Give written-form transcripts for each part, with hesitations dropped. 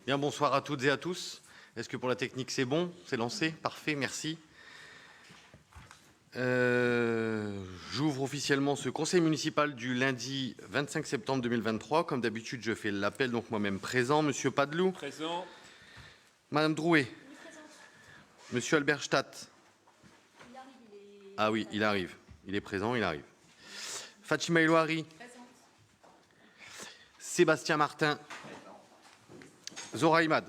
Bien, bonsoir à toutes et à tous. Est-ce que pour la technique, c'est bon? C'est lancé? Parfait, merci. J'ouvre officiellement ce conseil municipal du lundi 25 septembre 2023. Comme d'habitude, je fais l'appel, donc moi-même présent. Monsieur Padeloup. Présent. Madame Drouet. Monsieur Alberstadt. Ah oui, il arrive. Il est présent, il arrive. Fatima Elouari. Sébastien Martin. Zora Imad.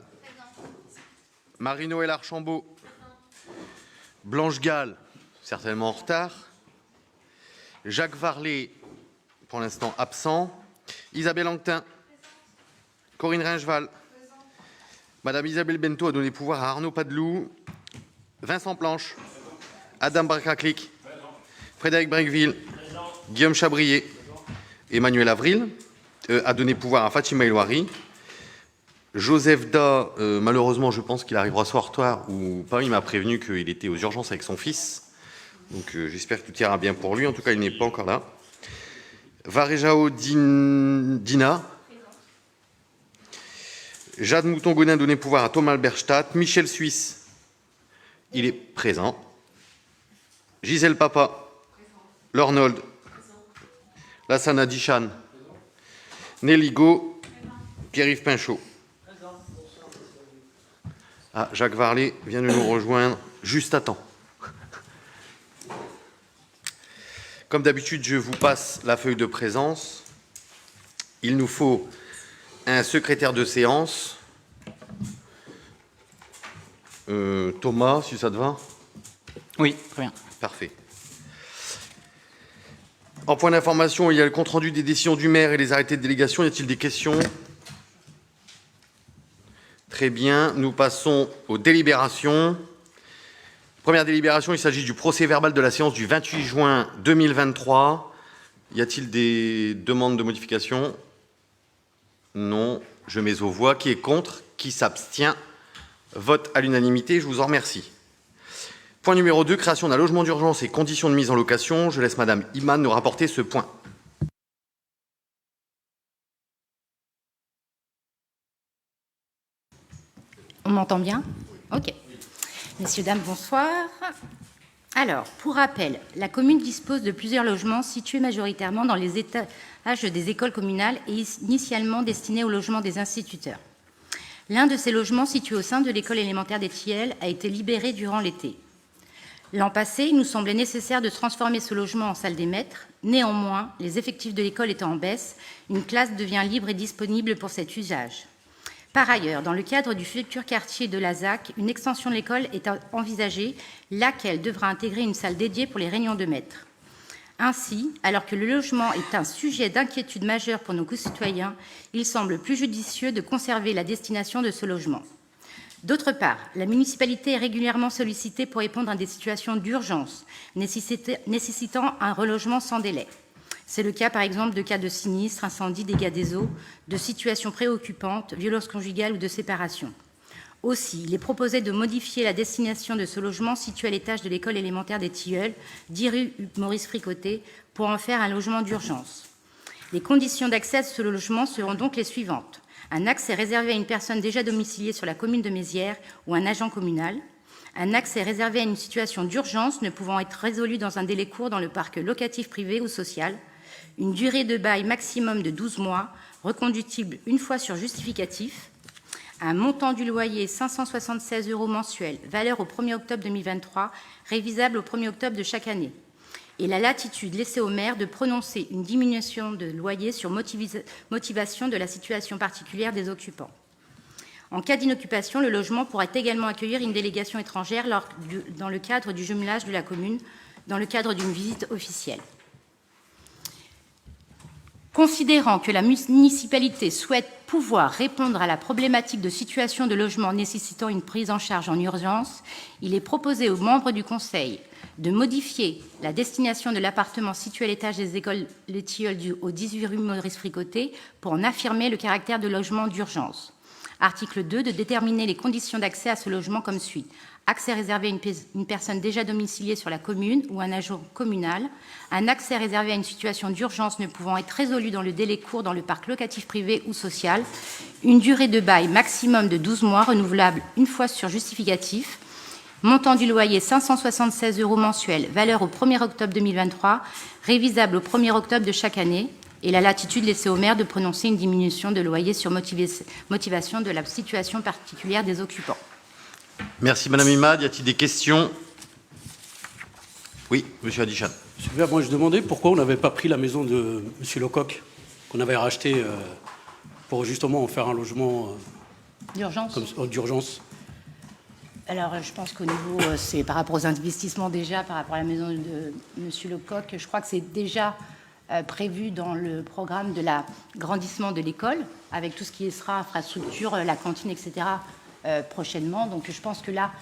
Marie-Noël Archambault. Blanche Gall, certainement en retard. Jacques Varlet, pour l'instant absent. Isabelle Anquetin. Corinne Ringeval. Madame Isabelle Bento a donné pouvoir à Arnaud Padeloup. Vincent Planche. Adam Barcaclic. Frédéric Brinqueville. Guillaume Chabrier. Emmanuel Avril a donné pouvoir à Fatima Elouari. Joseph Da, malheureusement, je pense qu'il arrivera ce soir ou pas. Il m'a prévenu qu'il était aux urgences avec son fils. Donc j'espère que tout ira bien pour lui. En tout cas, il n'est pas encore là. Varejao Dina. Jade Mouton-Gonin a donné pouvoir à Thomas Alberstadt. Michel Suisse, il est présent. Gisèle Papa. Lornold. Lassana Dichan. Nelly Go. Pierre-Yves Pinchot. Ah, Jacques Varlet vient de nous rejoindre juste à temps. Comme d'habitude, je vous passe la feuille de présence. Il nous faut un secrétaire de séance. Thomas, si ça te va? Oui, très bien. Parfait. En point d'information, il y a le compte-rendu des décisions du maire et les arrêtés de délégation. Y a-t-il des questions? Très bien, nous passons aux délibérations. Première délibération, il s'agit du procès-verbal de la séance du 28 juin 2023. Y a-t-il des demandes de modification? Non, je mets aux voix. Qui est contre? Qui s'abstient? Vote à l'unanimité, je vous en remercie. Point numéro 2, création d'un logement d'urgence et conditions de mise en location. Je laisse Madame Iman nous rapporter ce point. On m'entend bien? Ok. Messieurs, dames, bonsoir. Alors, pour rappel, la commune dispose de plusieurs logements situés majoritairement dans les étages des écoles communales et initialement destinés au logement des instituteurs. L'un de ces logements, situé au sein de l'école élémentaire des Tillelles, a été libéré durant l'été. L'an passé, il nous semblait nécessaire de transformer ce logement en salle des maîtres. Néanmoins, les effectifs de l'école étant en baisse, une classe devient libre et disponible pour cet usage. Par ailleurs, dans le cadre du futur quartier de la ZAC, une extension de l'école est envisagée, laquelle devra intégrer une salle dédiée pour les réunions de maîtres. Ainsi, alors que le logement est un sujet d'inquiétude majeure pour nos concitoyens, il semble plus judicieux de conserver la destination de ce logement. D'autre part, la municipalité est régulièrement sollicitée pour répondre à des situations d'urgence nécessitant un relogement sans délai. C'est le cas, par exemple, de cas de sinistres, incendies, dégâts des eaux, de situations préoccupantes, violences conjugales ou de séparation. Aussi, il est proposé de modifier la destination de ce logement situé à l'étage de l'école élémentaire des Tilleuls, 10 rue Maurice Fricoté, pour en faire un logement d'urgence. Les conditions d'accès à ce logement seront donc les suivantes. Un accès réservé à une personne déjà domiciliée sur la commune de Mézières ou un agent communal. Un accès réservé à une situation d'urgence ne pouvant être résolue dans un délai court dans le parc locatif privé ou social. Une durée de bail maximum de 12 mois, reconductible une fois sur justificatif, un montant du loyer 576 € mensuel, valeur au 1er octobre 2023, révisable au 1er octobre de chaque année, et la latitude laissée au maire de prononcer une diminution de loyer sur motivation de la situation particulière des occupants. En cas d'inoccupation, le logement pourrait également accueillir une délégation étrangère dans le cadre du jumelage de la commune, dans le cadre d'une visite officielle. Considérant que la municipalité souhaite pouvoir répondre à la problématique de situation de logement nécessitant une prise en charge en urgence, il est proposé aux membres du Conseil de modifier la destination de l'appartement situé à l'étage des écoles Les Tilleuls au 18 rue Maurice Fricoté pour en affirmer le caractère de logement d'urgence. Article 2, de déterminer les conditions d'accès à ce logement comme suit. Accès réservé à une personne déjà domiciliée sur la commune ou un agent communal. Un accès réservé à une situation d'urgence ne pouvant être résolu dans le délai court dans le parc locatif privé ou social. Une durée de bail maximum de 12 mois, renouvelable une fois sur justificatif. Montant du loyer 576 € mensuels, valeur au 1er octobre 2023, révisable au 1er octobre de chaque année. Et la latitude laissée au maire de prononcer une diminution de loyer sur motivation de la situation particulière des occupants. Merci Madame Imad. Y a-t-il des questions? Oui, Monsieur Adichan. Monsieur le maire, moi je demandais pourquoi on n'avait pas pris la maison de Monsieur Lecoq, qu'on avait racheté pour justement en faire un logement d'urgence. Alors, je pense qu'au niveau, c'est par rapport aux investissements déjà, par rapport à la maison de Monsieur Lecoq, je crois que c'est déjà prévu dans le programme de l'agrandissement de l'école, avec tout ce qui sera infrastructure, la cantine, etc., prochainement. Donc, je pense que là,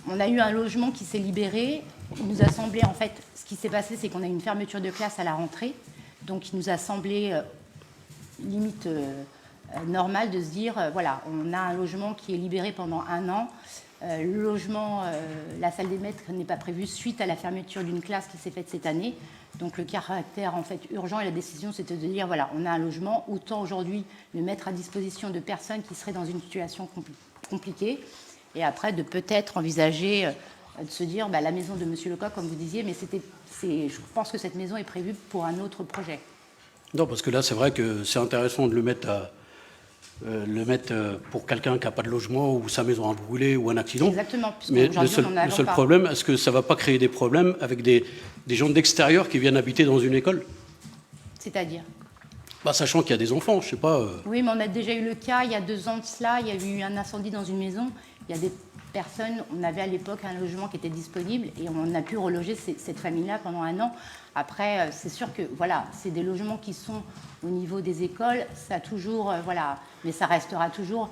on a eu un logement qui s'est libéré. Il nous a semblé, en fait, ce qui s'est passé, c'est qu'on a eu une fermeture de classe à la rentrée. Donc, il nous a semblé limite normal de se dire, voilà, on a un logement qui est libéré pendant 1 an. Le logement, la salle des maîtres n'est pas prévue suite à la fermeture d'une classe qui s'est faite cette année. Donc le caractère en fait urgent et la décision, c'était de dire voilà, on a un logement, autant aujourd'hui le mettre à disposition de personnes qui seraient dans une situation compliquée, et après de peut-être envisager de se dire la maison de Monsieur Lecoq, comme vous disiez, mais je pense que cette maison est prévue pour un autre projet. Non, parce que là, c'est vrai que c'est intéressant de le mettre pour quelqu'un qui n'a pas de logement ou sa maison a brûlé ou un accident. Exactement. Mais le seul problème, est-ce que ça ne va pas créer des problèmes avec des gens d'extérieur qui viennent habiter dans une école? C'est-à-dire sachant qu'il y a des enfants, je ne sais pas. Oui, mais on a déjà eu le cas, il y a 2 ans de cela, il y a eu un incendie dans une maison. Il y a des personnes, on avait à l'époque un logement qui était disponible et on a pu reloger cette famille-là pendant 1 an. Après, c'est sûr que voilà, c'est des logements qui sont au niveau des écoles, ça a toujours, mais ça restera toujours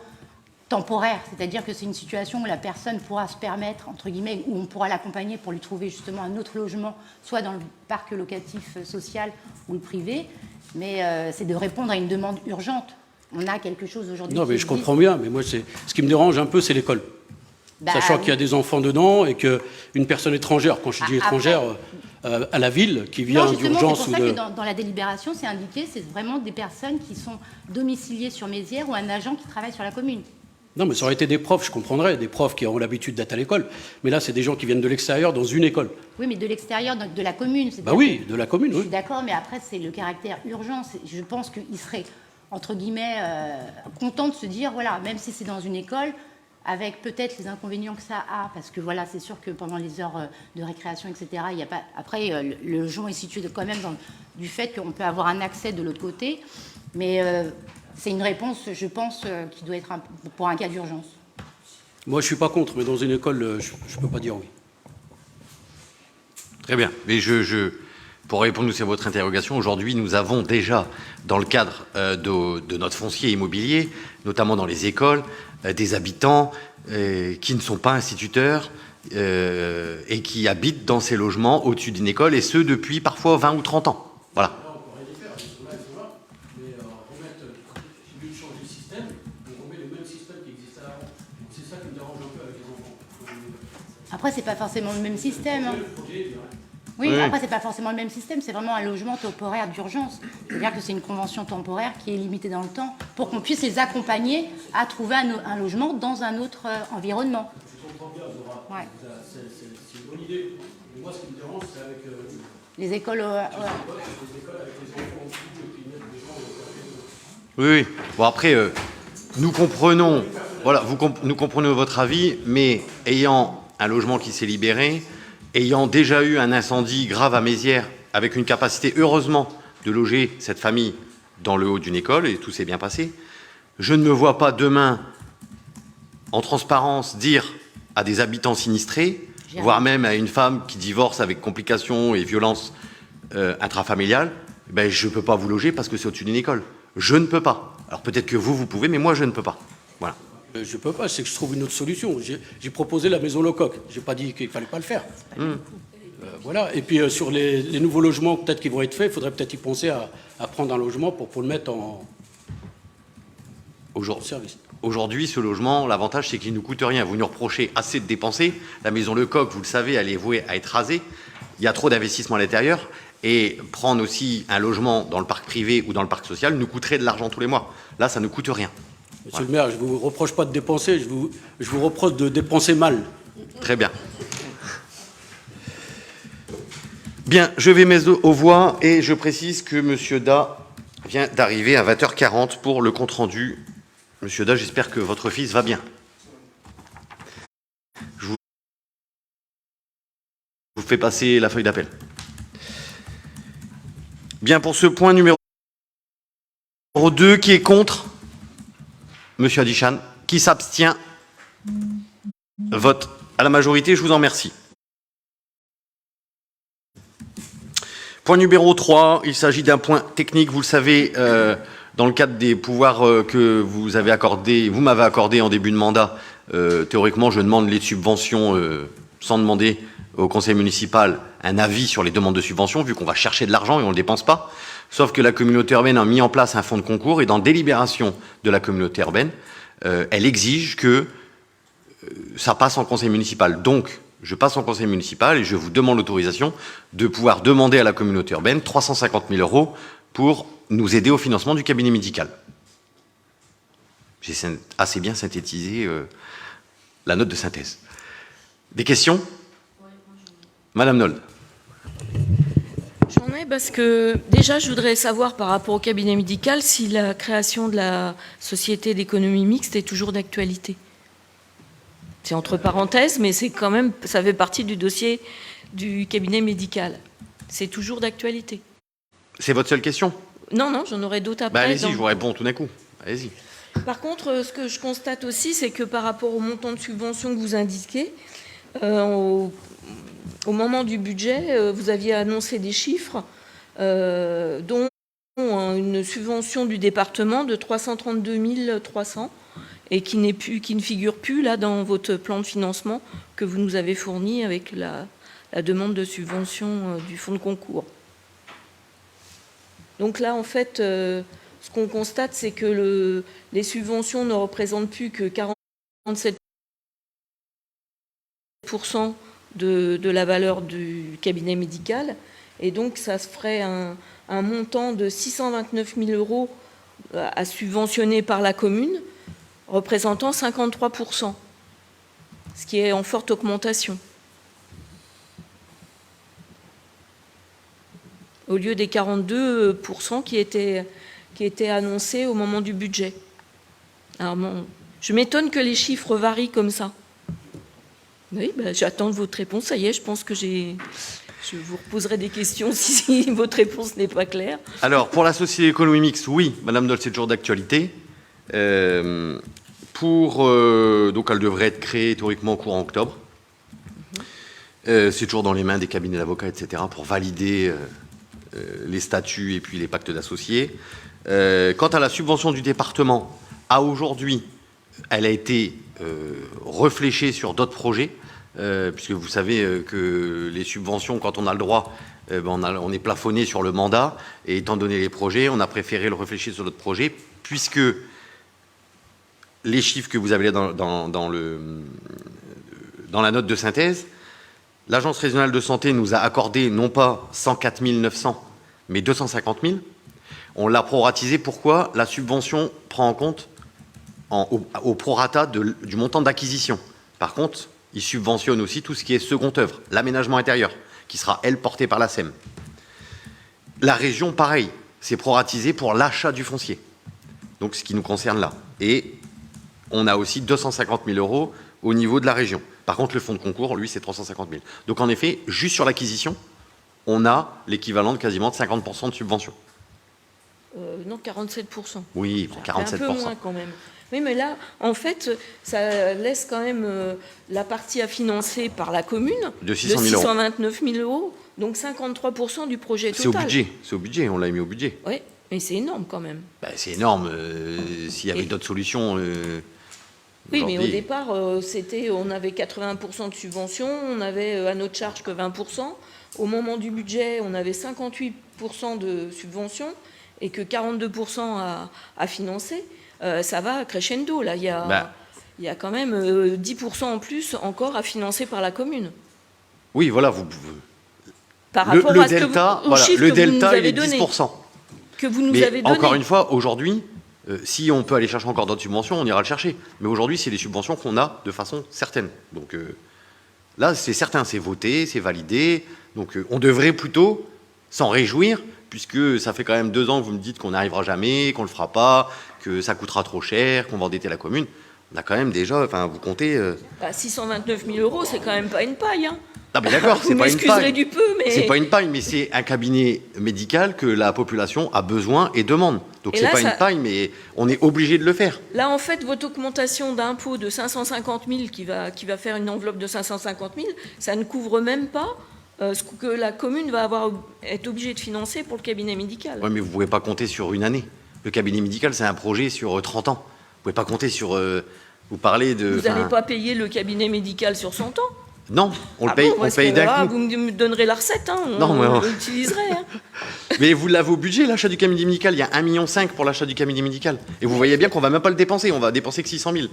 temporaire. C'est-à-dire que c'est une situation où la personne pourra se permettre, entre guillemets, où on pourra l'accompagner pour lui trouver justement un autre logement, soit dans le parc locatif social ou le privé, mais c'est de répondre à une demande urgente. On a quelque chose aujourd'hui. Non, mais je comprends bien, mais moi, ce qui me dérange un peu, c'est l'école. Sachant qu'il y a des enfants dedans et qu'une personne étrangère, quand je dis étrangère, à la ville, qui vient d'urgence ou de... C'est pour ça que dans la délibération, c'est indiqué, c'est vraiment des personnes qui sont domiciliées sur Mézières ou un agent qui travaille sur la commune. Non, mais ça aurait été des profs, je comprendrais, des profs qui ont l'habitude d'être à l'école. Mais là, c'est des gens qui viennent de l'extérieur dans une école. Oui, mais de l'extérieur, de la commune. Oui, de la commune, oui. Je suis d'accord, mais après, c'est le caractère urgent. Je pense qu'ils seraient, entre guillemets, contents de se dire, voilà, même si c'est dans une école, avec peut-être les inconvénients que ça a, parce que voilà, c'est sûr que pendant les heures de récréation, etc., il n'y a pas... Après, le logement est situé quand même du fait qu'on peut avoir un accès de l'autre côté, mais c'est une réponse, je pense, qui doit être pour un cas d'urgence. Moi, je ne suis pas contre, mais dans une école, je ne peux pas dire oui. Très bien, mais pour répondre aussi à votre interrogation, aujourd'hui, nous avons déjà, dans le cadre de notre foncier immobilier, notamment dans les écoles, des habitants qui ne sont pas instituteurs et qui habitent dans ces logements au-dessus d'une école, et ce, depuis parfois 20 ou 30 ans. Voilà. Là, on pourrait y faire, ils sont là, mais remettre, au lieu de changer le système, on remet le même système qui existait avant. C'est ça qui me dérange un peu avec les enfants. Après, c'est pas forcément le même système. Hein. Oui, après, c'est pas forcément le même système, c'est vraiment un logement temporaire d'urgence. C'est-à-dire que c'est une convention temporaire qui est limitée dans le temps pour qu'on puisse les accompagner à trouver un logement dans un autre environnement. Je comprends bien, Zora. Ouais. C'est une bonne idée. Mais moi, ce qui me dérange, c'est avec les écoles. Les écoles avec les enfants en dessous et puis mettre des gens. Oui. Bon, après, nous comprenons, voilà, nous comprenons votre avis, mais ayant un logement qui s'est libéré, ayant déjà eu un incendie grave à Mézières, avec une capacité, heureusement, de loger cette famille dans le haut d'une école, et tout s'est bien passé, je ne me vois pas demain, en transparence, dire à des habitants sinistrés, voire même à une femme qui divorce avec complications et violences intrafamiliales, ben, je ne peux pas vous loger parce que c'est au-dessus d'une école. Je ne peux pas. Alors peut-être que vous pouvez, mais moi, je ne peux pas. Voilà. Je ne peux pas, c'est que je trouve une autre solution. J'ai proposé la maison Lecoq. Je n'ai pas dit qu'il ne fallait pas le faire. Voilà. Et puis sur les nouveaux logements peut-être qui vont être faits, il faudrait peut-être y penser à prendre un logement pour le mettre en service. Aujourd'hui, ce logement, l'avantage, c'est qu'il ne nous coûte rien. Vous nous reprochez assez de dépenser. La maison Lecoq, vous le savez, elle est vouée à être rasée. Il y a trop d'investissements à l'intérieur. Et prendre aussi un logement dans le parc privé ou dans le parc social nous coûterait de l'argent tous les mois. Là, ça ne coûte rien. Monsieur le maire, je ne vous reproche pas de dépenser, je vous reproche de dépenser mal. Très bien. Bien, je vais mettre aux voix et je précise que M. Da vient d'arriver à 20h40 pour le compte-rendu. Monsieur Da, j'espère que votre fils va bien. Je vous fais passer la feuille d'appel. Bien, pour ce point numéro 2, qui est contre? Monsieur Adichan. Qui s'abstient? Vote à la majorité, je vous en remercie. Point numéro 3, il s'agit d'un point technique, vous le savez, dans le cadre des pouvoirs que vous m'avez accordé en début de mandat. Théoriquement, je demande les subventions sans demander au conseil municipal un avis sur les demandes de subventions, vu qu'on va chercher de l'argent et on ne le dépense pas. Sauf que la communauté urbaine a mis en place un fonds de concours et dans délibération de la communauté urbaine, elle exige que ça passe en conseil municipal. Donc, je passe en conseil municipal et je vous demande l'autorisation de pouvoir demander à la communauté urbaine 350 000 € pour nous aider au financement du cabinet médical. J'ai assez bien synthétisé la note de synthèse. Des questions? Madame Nolde. J'en ai parce que déjà je voudrais savoir par rapport au cabinet médical si la création de la société d'économie mixte est toujours d'actualité. C'est entre parenthèses, mais c'est quand même, ça fait partie du dossier du cabinet médical. C'est toujours d'actualité. C'est votre seule question? Non, j'en aurai d'autres après. Allez-y, je vous réponds tout d'un coup. Allez-y. Par contre, ce que je constate aussi, c'est que par rapport au montant de subvention que vous indiquez, au moment du budget, vous aviez annoncé des chiffres, dont une subvention du département de 332 300 et qui ne figure plus là dans votre plan de financement que vous nous avez fourni avec la demande de subvention du fonds de concours. Donc là, en fait, ce qu'on constate, c'est que les subventions ne représentent plus que 47% de la valeur du cabinet médical. Et donc, ça se ferait un montant de 629 000 € à subventionner par la commune, représentant 53%, ce qui est en forte augmentation. Au lieu des 42% qui étaient annoncés au moment du budget. Alors bon, je m'étonne que les chiffres varient comme ça. Oui, j'attends votre réponse. Ça y est, je pense que je vous reposerai des questions si votre réponse n'est pas claire. Alors, pour la société d'économie mixte, oui, Madame Nolde, c'est toujours d'actualité. Donc, elle devrait être créée théoriquement courant octobre. C'est toujours dans les mains des cabinets d'avocats, etc., pour valider les statuts et puis les pactes d'associés. Quant à la subvention du département, à aujourd'hui, elle a été réfléchie sur d'autres projets, puisque vous savez que les subventions, quand on a le droit, on est plafonné sur le mandat, et étant donné les projets, on a préféré le réfléchir sur d'autres projets, puisque les chiffres que vous avez dans la note de synthèse, l'Agence régionale de santé nous a accordé non pas 104 900, mais 250 000. On l'a proratisé. Pourquoi? La subvention prend en compte au prorata du montant d'acquisition. Par contre, il subventionne aussi tout ce qui est seconde œuvre, l'aménagement intérieur, qui sera, elle, porté par la SEM. La région, pareil, c'est proratisé pour l'achat du foncier. Donc, ce qui nous concerne là. Et on a aussi 250 000 € au niveau de la région. Par contre, le fonds de concours, lui, c'est 350 000. Donc, en effet, juste sur l'acquisition, on a l'équivalent de quasiment de 50% de subvention. Non, 47%. Oui, C'est un 47%. peu moins quand même. Oui, mais là, en fait, ça laisse quand même la partie à financer par la commune De 600 000 euros. 629 000 euros, donc 53% du projet C'est au total. budget, on l'a mis au budget. Oui, mais c'est énorme quand même. Ben, c'est énorme. S'il y avait Et- d'autres solutions. Oui, mais au aujourd'hui- départ, on avait 80% de subventions, on avait à notre charge que 20%. Au moment du budget, on avait 58% de subventions et que 42% à financer. Ça va crescendo. Là, il y a quand même 10% en plus encore à financer par la commune. Oui, voilà. Par Le rapport à ce delta, que vous, aux voilà, chiffres le que vous nous delta, il avez est donnés. 10%. Que vous nous Mais avez donné. encore une fois, aujourd'hui, si on peut aller chercher encore d'autres subventions, on ira le chercher. Mais aujourd'hui, c'est les subventions qu'on a de façon certaine. Donc là, c'est certain, c'est voté, c'est validé. Donc on devrait plutôt s'en réjouir, puisque ça fait quand même 2 ans que vous me dites qu'on n'arrivera jamais, qu'on ne le fera pas, que ça coûtera trop cher, qu'on va endetter la commune. On a quand même déjà, enfin, vous comptez... 629 000 euros, c'est quand même pas une paille. Hein. Ah mais d'accord, c'est Vous pas une m'excuserez paille. du peu, mais... C'est pas une paille, mais c'est un cabinet médical que la population a besoin et demande. Donc Et c'est là, pas ça- une paille, mais on est obligé de le faire. Là, en fait, votre augmentation d'impôt de 550 000 qui va faire une enveloppe de 550 000, ça ne couvre même pas ce que la commune va être obligée de financer pour le cabinet médical. Ouais, mais vous pouvez pas compter sur une année. Le cabinet médical, c'est un projet sur 30 ans. Vous pouvez pas compter sur... vous parlez de... Vous enfin, n'allez pas payer le cabinet médical sur 100 ans. Non, on Ah le paye, bon, on parce paye que d'un là, coup. vous me donnerez la recette, hein, Non, mais on non. l'utiliserait. Hein. Mais vous l'avez au budget, l'achat du cabinet médical. Il y a 1,5 million pour l'achat du cabinet médical. Et vous voyez bien qu'on va même pas le dépenser. On va dépenser que 600 000.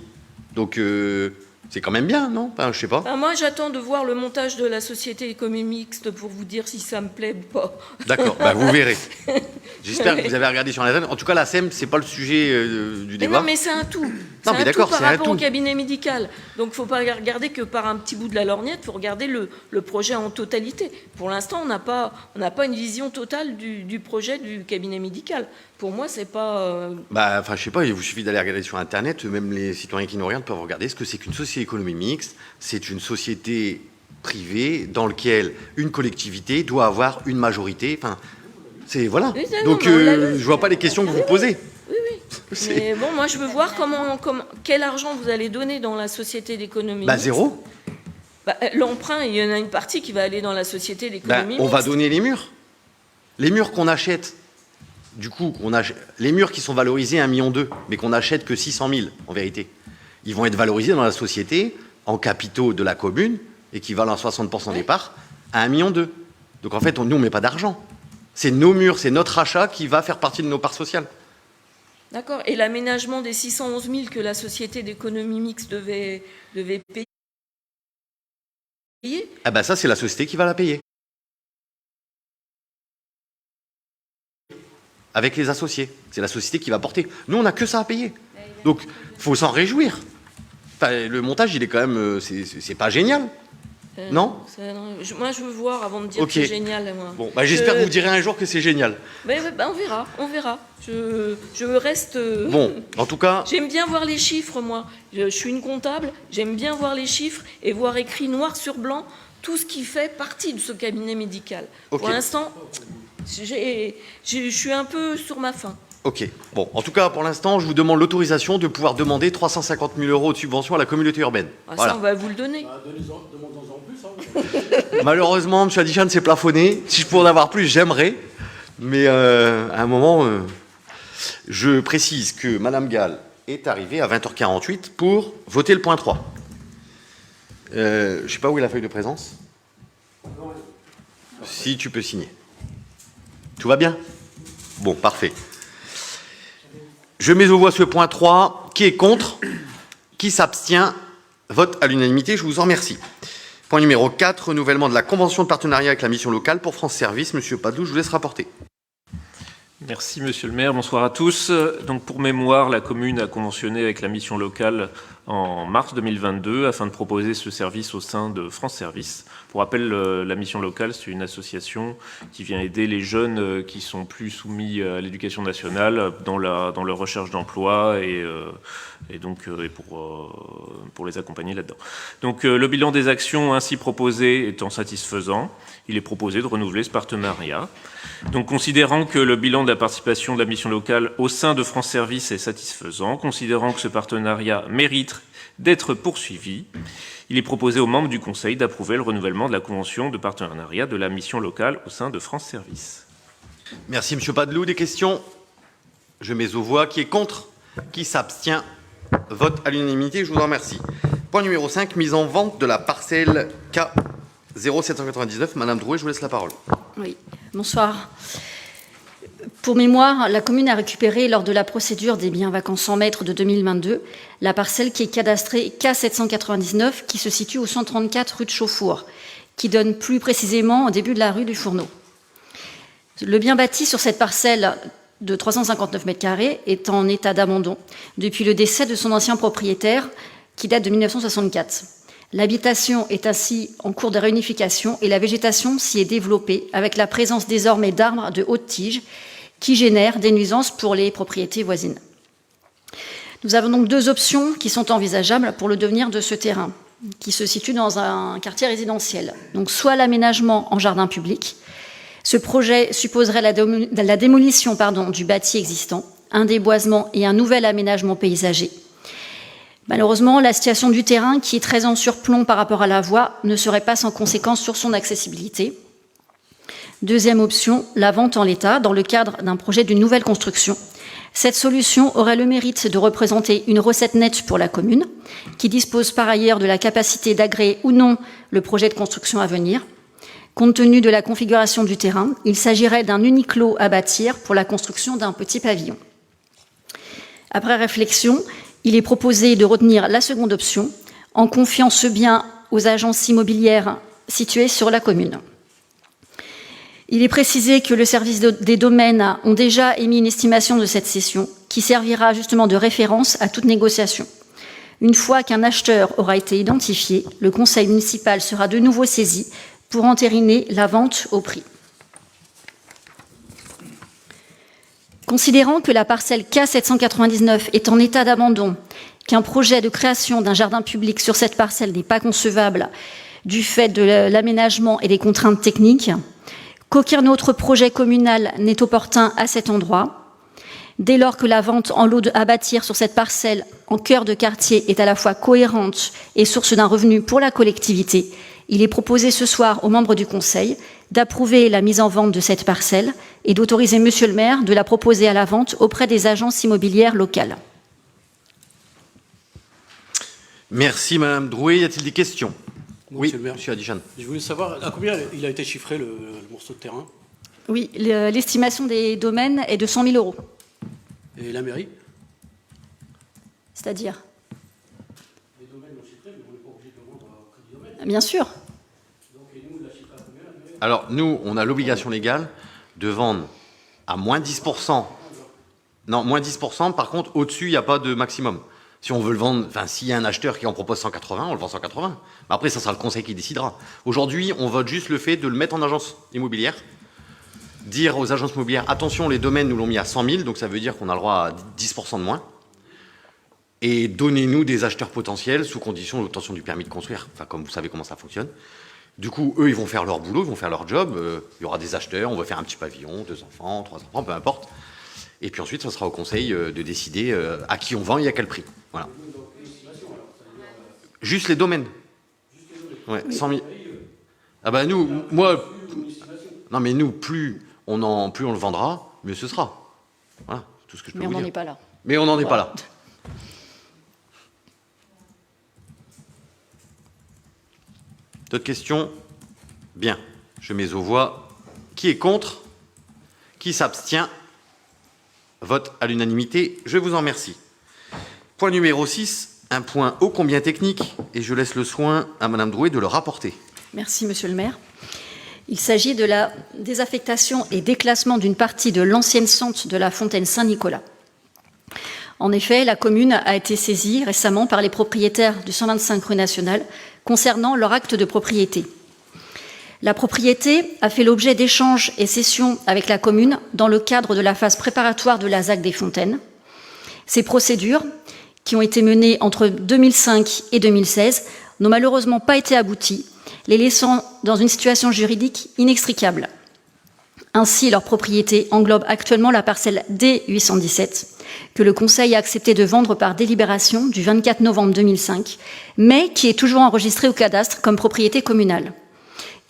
Donc c'est quand même bien, non? Enfin, je sais pas. Enfin, moi, j'attends de voir le montage de la société économique mixte pour vous dire si ça me plaît ou pas. D'accord, bah, vous verrez. J'espère que vous avez regardé sur Internet. En tout cas, la SEM, c'est pas le sujet du Mais débat. non, mais c'est un tout. C'est mais un d'accord, tout par c'est un rapport au tout. cabinet médical. Donc, il ne faut pas regarder que par un petit bout de la lorgnette, il faut regarder le projet en totalité. Pour l'instant, on n'a pas une vision totale du projet du cabinet médical. Pour moi, c'est pas... Bah, enfin, je sais pas, il vous suffit d'aller regarder sur Internet. Même les citoyens qui nous regardent peuvent regarder ce que c'est qu'une société économique mixte. C'est une société privée dans laquelle une collectivité doit avoir une majorité. Enfin, c'est voilà. Oui, non, Donc, mais on l'a vu. je vois pas les questions que vous posez. Oui, oui. C'est- Mais bon, moi, je veux voir quel argent vous allez donner dans la société d'économie Bah, mixte. zéro. Bah, l'emprunt, il y en a une partie qui va aller dans la société Bah, d'économie on va mixte. donner les murs. Les murs qu'on achète. Du coup, les murs qui sont valorisés 1,2 million, mais qu'on n'achète que 600 000 en vérité, ils vont être valorisés dans la société en capitaux de la commune, équivalent à 60% des parts, à 1,2 million. Donc en fait, nous, on ne met pas d'argent. C'est nos murs, c'est notre achat qui va faire partie de nos parts sociales. D'accord. Et l'aménagement des 611 000 que la société d'économie mixte devait payer, Ah ben ça, c'est la société qui va la payer. Avec les associés. C'est la société qui va porter. Nous, on n'a que ça à payer. Donc, il faut s'en réjouir. Enfin, le montage, il est quand même... c'est pas génial. Non moi, je veux voir avant de dire Ok. que c'est génial. Moi. Bon, bah, j'espère que vous direz un jour que c'est génial. On verra, on verra. Je reste... Bon, en tout cas, J'aime bien voir les chiffres, moi. Je suis une comptable, j'aime bien voir les chiffres et voir écrit noir sur blanc tout ce qui fait partie de ce cabinet médical. Ok. Pour l'instant, je suis un peu sur ma faim. ok. Bon, en tout cas, pour l'instant, je vous demande l'autorisation de pouvoir demander 350 000 € de subvention à la communauté urbaine. Ah, Voilà. Ça, on va vous le donner. Demandons-en plus. Hein. Malheureusement, M. Adichan s'est plafonné. Si je pouvais en avoir plus, j'aimerais. Mais à un moment, je précise que Mme Gall est arrivée à 20h48 pour voter le point 3. Je ne sais pas où est la feuille de présence. Si tu peux signer. Tout va bien? Bon, parfait. Je mets aux voix ce point 3. Qui est contre? Qui s'abstient? Vote à l'unanimité. Je vous en remercie. Point numéro 4, renouvellement de la convention de partenariat avec la mission locale pour France Service. Monsieur Padoue, je vous laisse rapporter. Merci Monsieur le maire, bonsoir à tous. Donc pour mémoire, la commune a conventionné avec la mission locale en mars 2022 afin de proposer ce service au sein de France Service. Pour rappel, la mission locale, c'est une association qui vient aider les jeunes qui sont plus soumis à l'éducation nationale dans leur recherche d'emploi et pour les accompagner là-dedans. Donc le bilan des actions ainsi proposées étant satisfaisant, il est proposé de renouveler ce partenariat. Donc considérant que le bilan de la participation de la mission locale au sein de France Service est satisfaisant, considérant que ce partenariat mérite d'être poursuivi, il est proposé aux membres du Conseil d'approuver le renouvellement de la convention de partenariat de la mission locale au sein de France Service. Merci, M. Padelou. Des questions? Je mets aux voix. Qui est contre? Qui s'abstient? Vote à l'unanimité. Je vous en remercie. Point numéro 5, mise en vente de la parcelle K0799. Madame Drouet, je vous laisse la parole. Oui, bonsoir. Pour mémoire, la commune a récupéré lors de la procédure des biens vacants 100 mètres de 2022 la parcelle qui est cadastrée K799 qui se situe au 134 rue de Chauffour, qui donne plus précisément au début de la rue du Fourneau. Le bien bâti sur cette parcelle de 359 mètres carrés est en état d'abandon depuis le décès de son ancien propriétaire qui date de 1964. L'habitation est ainsi en cours de réunification et la végétation s'y est développée avec la présence désormais d'arbres de haute tige qui génèrent des nuisances pour les propriétés voisines. Nous avons donc deux options qui sont envisageables pour le devenir de ce terrain, qui se situe dans un quartier résidentiel. Donc soit l'aménagement en jardin public. Ce projet supposerait la démolition du bâti existant, un déboisement et un nouvel aménagement paysager. Malheureusement, la situation du terrain, qui est très en surplomb par rapport à la voie, ne serait pas sans conséquence sur son accessibilité. Deuxième option, la vente en l'état, dans le cadre d'un projet d'une nouvelle construction. Cette solution aurait le mérite de représenter une recette nette pour la commune, qui dispose par ailleurs de la capacité d'agréer ou non le projet de construction à venir. Compte tenu de la configuration du terrain, il s'agirait d'un unique lot à bâtir pour la construction d'un petit pavillon. Après réflexion, il est proposé de retenir la seconde option, en confiant ce bien aux agences immobilières situées sur la commune. Il est précisé que le service des domaines ont déjà émis une estimation de cette cession, qui servira justement de référence à toute négociation. Une fois qu'un acheteur aura été identifié, le conseil municipal sera de nouveau saisi pour entériner la vente au prix. Considérant que la parcelle K799 est en état d'abandon, qu'un projet de création d'un jardin public sur cette parcelle n'est pas concevable du fait de l'aménagement et des contraintes techniques, qu'aucun autre projet communal n'est opportun à cet endroit, dès lors que la vente en lot à bâtir sur cette parcelle en cœur de quartier est à la fois cohérente et source d'un revenu pour la collectivité, il est proposé ce soir aux membres du Conseil d'approuver la mise en vente de cette parcelle et d'autoriser Monsieur le maire de la proposer à la vente auprès des agences immobilières locales. Merci, Madame Drouet. Y a-t-il des questions? Oui, Monsieur le maire. Monsieur Adichan. Je voulais savoir à combien il a été chiffré le morceau de terrain Oui, l'estimation des domaines est de 100 000 €. et la mairie. C'est-à-dire? Les domaines l'ont chiffré, mais on n'est pas obligé de le vendre au crédit domaine. Bien sûr. Donc, et nous, on l'a chiffré à combien, la mairie? Alors, nous, on a l'obligation légale de vendre à moins 10%. Non, moins 10%. Par contre, au-dessus, il n'y a pas de maximum. Si on veut le vendre, enfin, s'il y a un acheteur qui en propose 180, on le vend 180. Mais après, ça sera le conseil qui décidera. Aujourd'hui, on vote juste le fait de le mettre en agence immobilière. Dire aux agences immobilières, attention, les domaines nous l'ont mis à 100 000, donc ça veut dire qu'on a le droit à 10% de moins. Et donnez-nous des acheteurs potentiels sous condition d'obtention du permis de construire. Enfin, comme vous savez comment ça fonctionne. Du coup, eux, ils vont faire leur boulot, ils vont faire leur job. Il y aura des acheteurs, on va faire un petit pavillon, 2 enfants, 3 enfants, peu importe. Et puis ensuite, ce sera au conseil de décider à qui on vend et à quel prix. Voilà. Juste les domaines. Ouais, 100 000. Ah bah nous, moi... Non mais nous, plus on le vendra, mieux ce sera. Voilà, c'est tout ce que je peux vous dire. Mais on n'en est pas là. Mais on n'en est pas là. D'autres questions? Bien. Je mets aux voix. Qui est contre? Qui s'abstient? Vote à l'unanimité. Je vous en remercie. Point numéro 6, un point ô combien technique, et je laisse le soin à Madame Drouet de le rapporter. Merci, Monsieur le maire. Il s'agit de la désaffectation et déclassement d'une partie de l'ancienne sente de la fontaine Saint-Nicolas. En effet, la commune a été saisie récemment par les propriétaires du 125 rue Nationale concernant leur acte de propriété. La propriété a fait l'objet d'échanges et cessions avec la commune dans le cadre de la phase préparatoire de la ZAC des Fontaines. Ces procédures, qui ont été menées entre 2005 et 2016, n'ont malheureusement pas été abouties, les laissant dans une situation juridique inextricable. Ainsi, leur propriété englobe actuellement la parcelle D817, que le Conseil a accepté de vendre par délibération du 24 novembre 2005, mais qui est toujours enregistrée au cadastre comme propriété communale.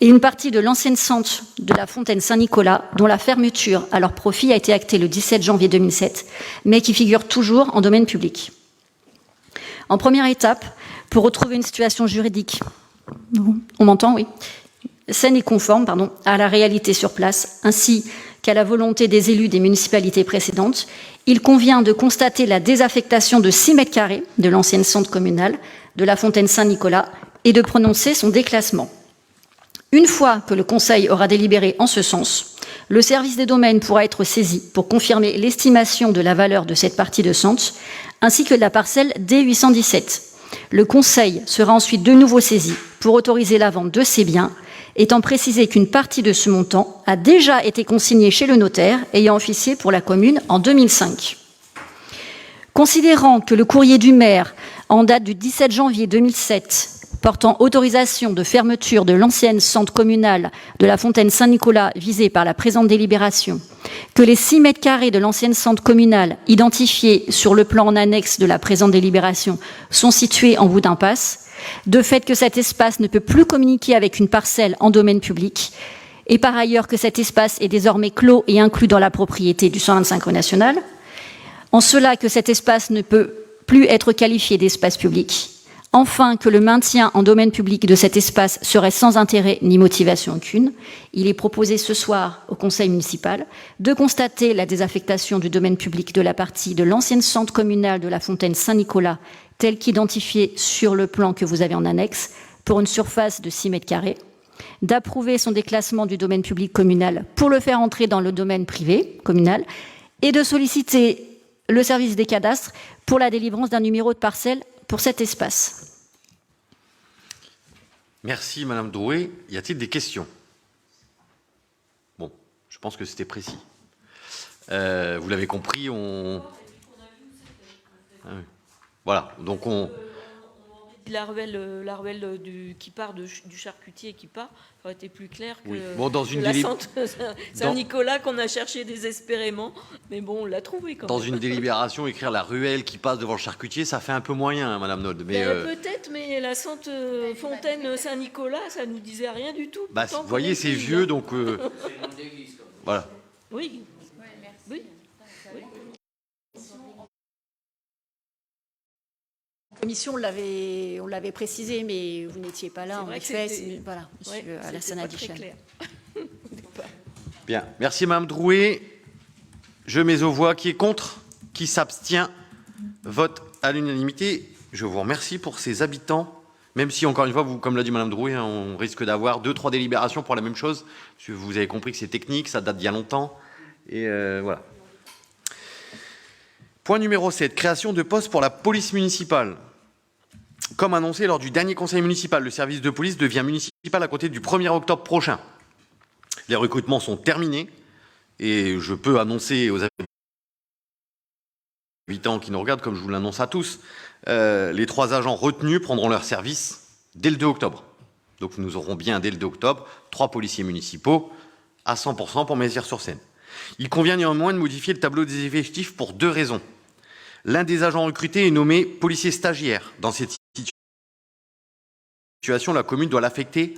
Et une partie de l'ancienne centre de la Fontaine Saint-Nicolas, dont la fermeture à leur profit a été actée le 17 janvier 2007, mais qui figure toujours en domaine public. En première étape, pour retrouver une situation juridique, on m'entend, oui, saine et conforme, à la réalité sur place, ainsi qu'à la volonté des élus des municipalités précédentes, il convient de constater la désaffectation de 6 mètres carrés de l'ancienne centre communale de la Fontaine Saint-Nicolas et de prononcer son déclassement. Une fois que le Conseil aura délibéré en ce sens, le service des domaines pourra être saisi pour confirmer l'estimation de la valeur de cette partie de centre, ainsi que de la parcelle D817. Le Conseil sera ensuite de nouveau saisi pour autoriser la vente de ces biens, étant précisé qu'une partie de ce montant a déjà été consignée chez le notaire ayant officié pour la commune en 2005. Considérant que le courrier du maire, en date du 17 janvier 2007, portant autorisation de fermeture de l'ancienne centre communale de la Fontaine Saint-Nicolas visée par la présente délibération, que les 6 mètres carrés de l'ancienne centre communale identifiés sur le plan en annexe de la présente délibération sont situés en bout d'impasse, de fait que cet espace ne peut plus communiquer avec une parcelle en domaine public, et par ailleurs que cet espace est désormais clos et inclus dans la propriété du 125 rue Nationale, en cela que cet espace ne peut plus être qualifié d'espace public, enfin que le maintien en domaine public de cet espace serait sans intérêt ni motivation aucune, il est proposé ce soir au Conseil municipal de constater la désaffectation du domaine public de la partie de l'ancienne centre communale de la Fontaine Saint-Nicolas tel qu'identifié sur le plan que vous avez en annexe pour une surface de 6 mètres carrés, d'approuver son déclassement du domaine public communal pour le faire entrer dans le domaine privé communal et de solliciter le service des cadastres pour la délivrance d'un numéro de parcelle pour cet espace. Merci, Madame Drouet. Y a-t-il des questions? Bon, je pense que c'était précis. Vous l'avez compris, on... Ah oui. Voilà, donc on... La ruelle qui part du charcutier qui part, ça aurait été plus clair que, oui. Bon, dans une que la centre Saint-Nicolas qu'on a cherché désespérément. Mais bon, on l'a trouvé quand même. Dans une délibération, écrire la ruelle qui passe devant le charcutier, ça fait un peu moyen, hein, Madame Nod. Mais peut-être, mais la centre Fontaine Saint-Nicolas, ça nous disait rien du tout. Bah, vous voyez, c'est vieux, donc... voilà. Oui. Oui. La commission, on l'avait précisé, mais vous n'étiez pas là, en effet. Voilà, monsieur Alassane Adichan. Bien, merci Madame Drouet. Je mets aux voix. Qui est contre? Qui s'abstient? Vote à l'unanimité. Je vous remercie pour ces habitants. Même si, encore une fois, vous, comme l'a dit Madame Drouet, hein, on risque d'avoir 2-3 délibérations pour la même chose. Parce que vous avez compris que c'est technique, ça date d'il y a longtemps. Et voilà. Point numéro 7, création de postes pour la police municipale. Comme annoncé lors du dernier conseil municipal, le service de police devient municipal à compter du 1er octobre prochain. Les recrutements sont terminés et je peux annoncer aux habitants qui nous regardent, comme je vous l'annonce à tous, les 3 agents retenus prendront leur service dès le 2 octobre. Donc nous aurons bien dès le 2 octobre 3 policiers municipaux à 100% pour Mézières-sur-Seine. Il convient néanmoins de modifier le tableau des effectifs pour 2 raisons. L'un des agents recrutés est nommé policier stagiaire. Dans cette situation, la commune doit l'affecter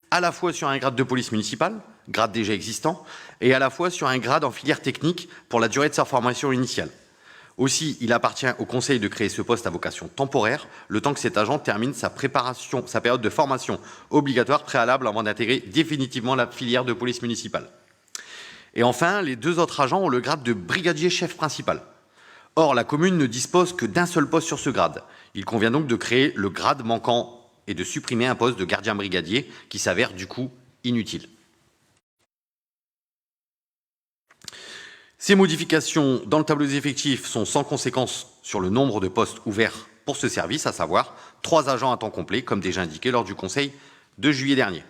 à la fois sur un grade de police municipale, grade déjà existant, et à la fois sur un grade en filière technique pour la durée de sa formation initiale. Aussi, il appartient au Conseil de créer ce poste à vocation temporaire, le temps que cet agent termine sa période de formation obligatoire préalable avant d'intégrer définitivement la filière de police municipale. Et enfin, les 2 autres agents ont le grade de brigadier chef principal. Or, la commune ne dispose que d'un seul poste sur ce grade. Il convient donc de créer le grade manquant et de supprimer un poste de gardien brigadier qui s'avère du coup inutile. Ces modifications dans le tableau des effectifs sont sans conséquence sur le nombre de postes ouverts pour ce service, à savoir 3 agents à temps complet, comme déjà indiqué lors du Conseil de juillet dernier.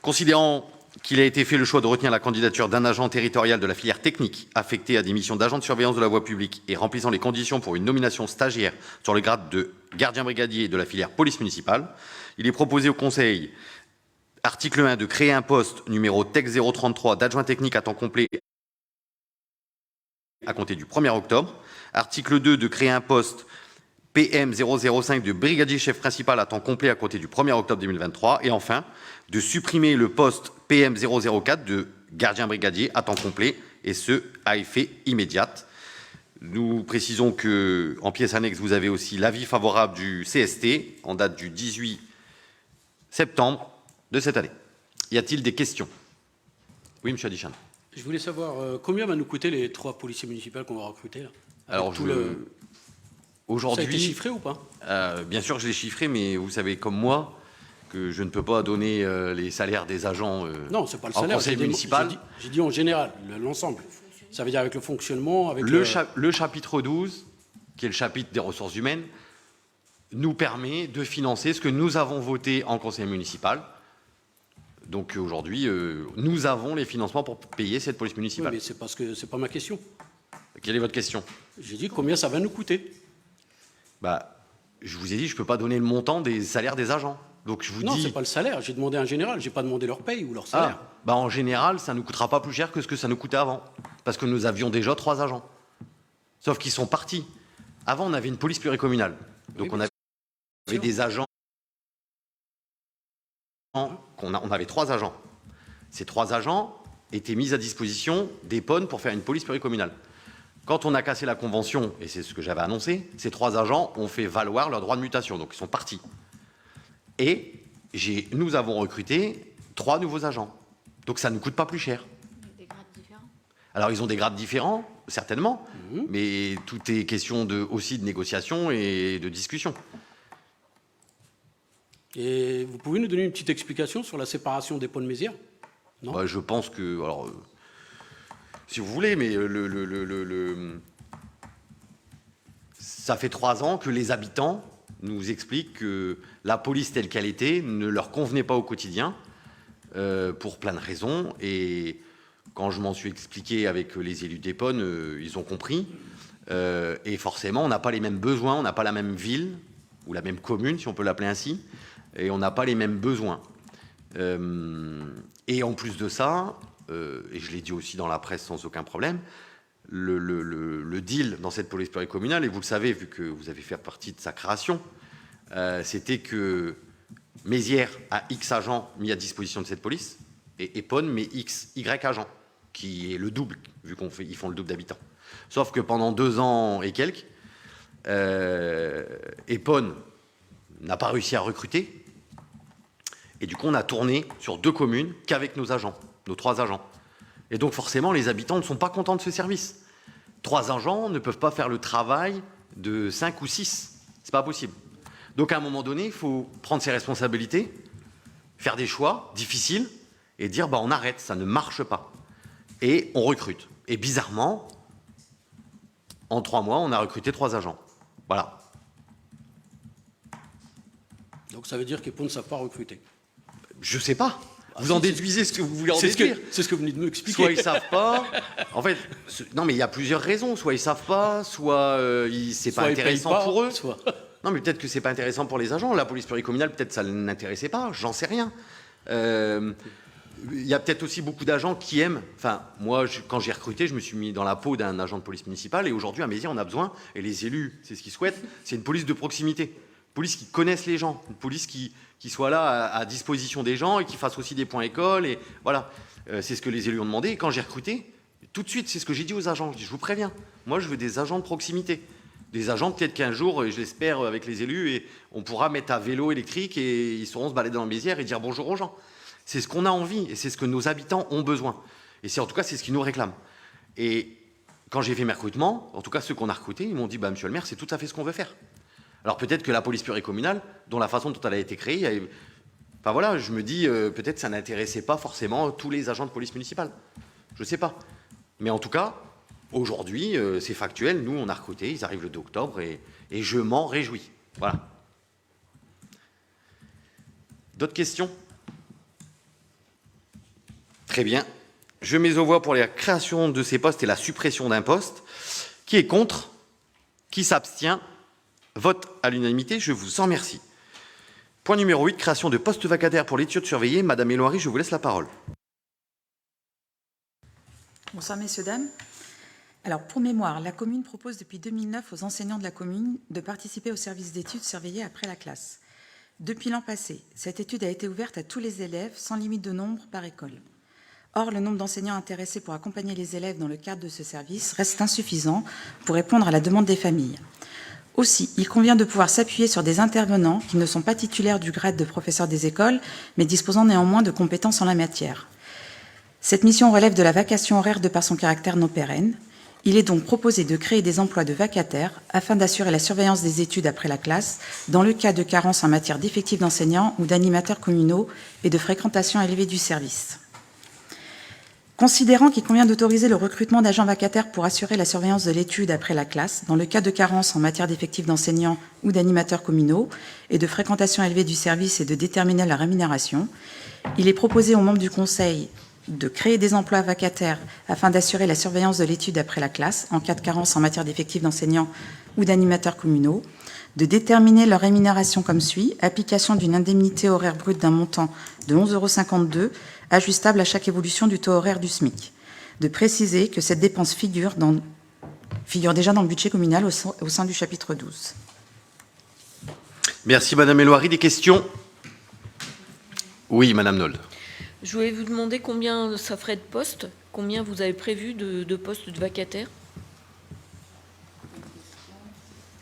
Considérant qu'il a été fait le choix de retenir la candidature d'un agent territorial de la filière technique affecté à des missions d'agent de surveillance de la voie publique et remplissant les conditions pour une nomination stagiaire sur le grade de gardien brigadier de la filière police municipale, il est proposé au Conseil, article 1, de créer un poste numéro TEC 033 d'adjoint technique à temps complet à compter du 1er octobre. Article 2, de créer un poste PM 005 de brigadier chef principal à temps complet à compter du 1er octobre 2023. Et enfin, de supprimer le poste PM 004 de gardien brigadier à temps complet, et ce, à effet immédiat. Nous précisons qu'en pièce annexe, vous avez aussi l'avis favorable du CST en date du 18 septembre de cette année. Y a-t-il des questions? Oui, M. Adichan. Je voulais savoir combien va nous coûter les 3 policiers municipaux qu'on va recruter là, Alors, aujourd'hui, ça a été chiffré ou pas? Bien sûr, je l'ai chiffré, mais vous savez comme moi que je ne peux pas donner les salaires des agents Non, c'est pas le en salaire. conseil municipal. J'ai dit en général, l'ensemble. Ça veut dire avec le fonctionnement, avec Le chapitre 12, qui est le chapitre des ressources humaines, nous permet de financer ce que nous avons voté en conseil municipal. Donc aujourd'hui, nous avons les financements pour payer cette police Oui, municipale. mais c'est parce que c'est pas ma question. Quelle est votre question? J'ai dit combien ça va nous coûter. Je vous ai dit, je ne peux pas donner le montant des salaires des agents. Donc je vous Non, dis... c'est pas le salaire. J'ai demandé un général. J'ai pas demandé leur paye ou leur salaire. En général, ça ne nous coûtera pas plus cher que ce que ça nous coûtait avant. Parce que nous avions déjà 3 agents. Sauf qu'ils sont partis. Avant, on avait une police pluricommunale. Donc on avait des agents... On avait 3 agents. Ces 3 agents étaient mis à disposition des PON pour faire une police pluricommunale. Quand on a cassé la convention, et c'est ce que j'avais annoncé, ces 3 agents ont fait valoir leur droit de mutation, donc ils sont partis. Et nous avons recruté 3 nouveaux agents. Donc ça ne nous coûte pas plus cher. Des grades différents. Alors ils ont des grades différents, certainement, mais tout est question aussi de négociation et de discussion. Et vous pouvez nous donner une petite explication sur la séparation des ponts de Mézières? Non. Je pense que... Alors, si vous voulez, mais ça fait 3 ans que les habitants nous expliquent que la police telle qu'elle était ne leur convenait pas au quotidien pour plein de raisons. Et quand je m'en suis expliqué avec les élus d'Épône, ils ont compris. Et forcément, on n'a pas les mêmes besoins, on n'a pas la même ville ou la même commune, si on peut l'appeler ainsi, et on n'a pas les mêmes besoins. Et en plus de ça, et je l'ai dit aussi dans la presse sans aucun problème, le deal dans cette police pluricommunale, et vous le savez vu que vous avez fait partie de sa création, c'était que Mézières a X agents mis à disposition de cette police, et Épône met Y agents, qui est le double, vu qu'ils font le double d'habitants. Sauf que pendant 2 ans et quelques, Épône n'a pas réussi à recruter, et du coup on a tourné sur 2 communes qu'avec nos agents, nos 3 agents. Et donc forcément les habitants ne sont pas contents de ce service. 3 agents ne peuvent pas faire le travail de 5 ou 6, c'est pas possible. Donc à un moment donné, il faut prendre ses responsabilités, faire des choix difficiles, et dire on arrête, ça ne marche pas. Et on recrute. Et bizarrement, en 3 mois, on a recruté 3 agents. Voilà. Donc ça veut dire qu'Épône ne savent pas recruter. Je sais pas. Vous en déduisez ce que vous voulez en déduire. C'est ce que vous venez de m'expliquer. Soit ils savent pas. En fait, non, mais il y a plusieurs raisons. Soit ils savent pas, soit c'est pas intéressant pour eux. Soit... Non, mais peut-être que c'est pas intéressant pour les agents. La police pluricommunale, peut-être ça n'intéressait pas. J'en sais rien. Il y a peut-être aussi beaucoup d'agents qui aiment. Enfin, moi, quand j'ai recruté, je me suis mis dans la peau d'un agent de police municipale. Et aujourd'hui, à Mézières, on a besoin, et les élus, c'est ce qu'ils souhaitent, c'est une police de proximité. Une police qui connaisse les gens. Une police qui soit là à disposition des gens et qui fasse aussi des points écoles. Et voilà. C'est ce que les élus ont demandé. Et quand j'ai recruté, tout de suite, c'est ce que j'ai dit aux agents. Je dis, je vous préviens, moi, je veux des agents de proximité. Des agents, peut-être qu'un jour, je l'espère, avec les élus, et on pourra mettre à vélo électrique et ils sauront se balader dans la Mézières et dire bonjour aux gens. C'est ce qu'on a envie et c'est ce que nos habitants ont besoin. Et en tout cas, c'est ce qu'ils nous réclament. Et quand j'ai fait mes recrutements, en tout cas ceux qu'on a recrutés, ils m'ont dit monsieur le maire, c'est tout à fait ce qu'on veut faire. Alors peut-être que la police pluricommunale, dont la façon dont elle a été créée, enfin voilà, je me dis peut-être que ça n'intéressait pas forcément tous les agents de police municipale. Je ne sais pas. Mais en tout cas, aujourd'hui, c'est factuel. Nous, on a recruté, ils arrivent le 2 octobre et je m'en réjouis. Voilà. D'autres questions? Très bien. Je mets aux voix pour la création de ces postes et la suppression d'un poste. Qui est contre? Qui s'abstient? Vote à l'unanimité. Je vous en remercie. Point numéro 8, création de postes vacataires pour l'étude surveillée. Madame Éloiry, je vous laisse la parole. Bonsoir, messieurs, dames. Alors, pour mémoire, la commune propose depuis 2009 aux enseignants de la commune de participer au service d'études surveillées après la classe. Depuis l'an passé, cette étude a été ouverte à tous les élèves, sans limite de nombre par école. Or, le nombre d'enseignants intéressés pour accompagner les élèves dans le cadre de ce service reste insuffisant pour répondre à la demande des familles. Aussi, il convient de pouvoir s'appuyer sur des intervenants qui ne sont pas titulaires du grade de professeur des écoles, mais disposant néanmoins de compétences en la matière. Cette mission relève de la vacation horaire de par son caractère non pérenne. Il est donc proposé de créer des emplois de vacataires afin d'assurer la surveillance des études après la classe, dans le cas de carence en matière d'effectifs d'enseignants ou d'animateurs communaux et de fréquentation élevée du service. Considérant qu'il convient d'autoriser le recrutement d'agents vacataires pour assurer la surveillance de l'étude après la classe, dans le cas de carence en matière d'effectifs d'enseignants ou d'animateurs communaux et de fréquentation élevée du service et de déterminer la rémunération, il est proposé aux membres du Conseil de créer des emplois vacataires afin d'assurer la surveillance de l'étude après la classe, en cas de carence en matière d'effectifs d'enseignants ou d'animateurs communaux, de déterminer leur rémunération comme suit: application d'une indemnité horaire brute d'un montant de 11,52 €, ajustable à chaque évolution du taux horaire du SMIC. De préciser que cette dépense figure déjà dans le budget communal au sein du chapitre 12. Merci, Madame Éloiry. Des questions? Oui, Madame Nolde. Je voulais vous demander combien ça ferait de postes, combien vous avez prévu de postes de vacataires?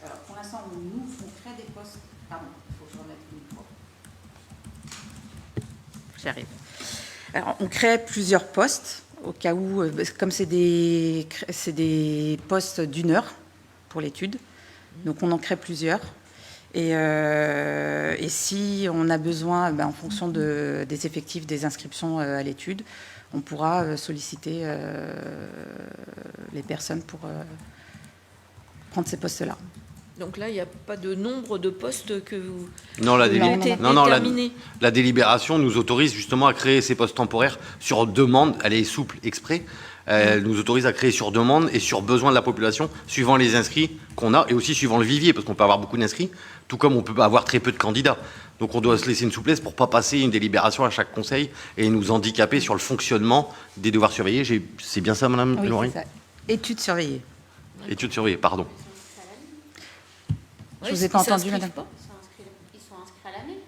Alors, pour l'instant, nous, on crée des postes. Pardon, il faut que je remette une fois. J'arrive. Alors, on crée plusieurs postes, au cas où, comme c'est des postes d'1 heure pour l'étude, donc on en crée plusieurs. Et si on a besoin, en fonction des effectifs des inscriptions à l'étude, on pourra solliciter les personnes pour prendre ces postes-là. Donc là, il n'y a pas de nombre de postes que vous Non, la déterminez. la délibération nous autorise justement à créer ces postes temporaires sur demande. Elle est souple exprès. Elle nous autorise à créer sur demande et sur besoin de la population, suivant les inscrits qu'on a et aussi suivant le vivier, parce qu'on peut avoir beaucoup d'inscrits, tout comme on peut avoir très peu de candidats. Donc on doit se laisser une souplesse pour ne pas passer une délibération à chaque conseil et nous handicaper sur le fonctionnement des devoirs surveillés. C'est bien ça, Madame Éloiry? Oui, c'est ça. Études surveillées. Études surveillées, pardon. Je ne vous ai pas entendu, madame. Ils sont inscrits à l'année.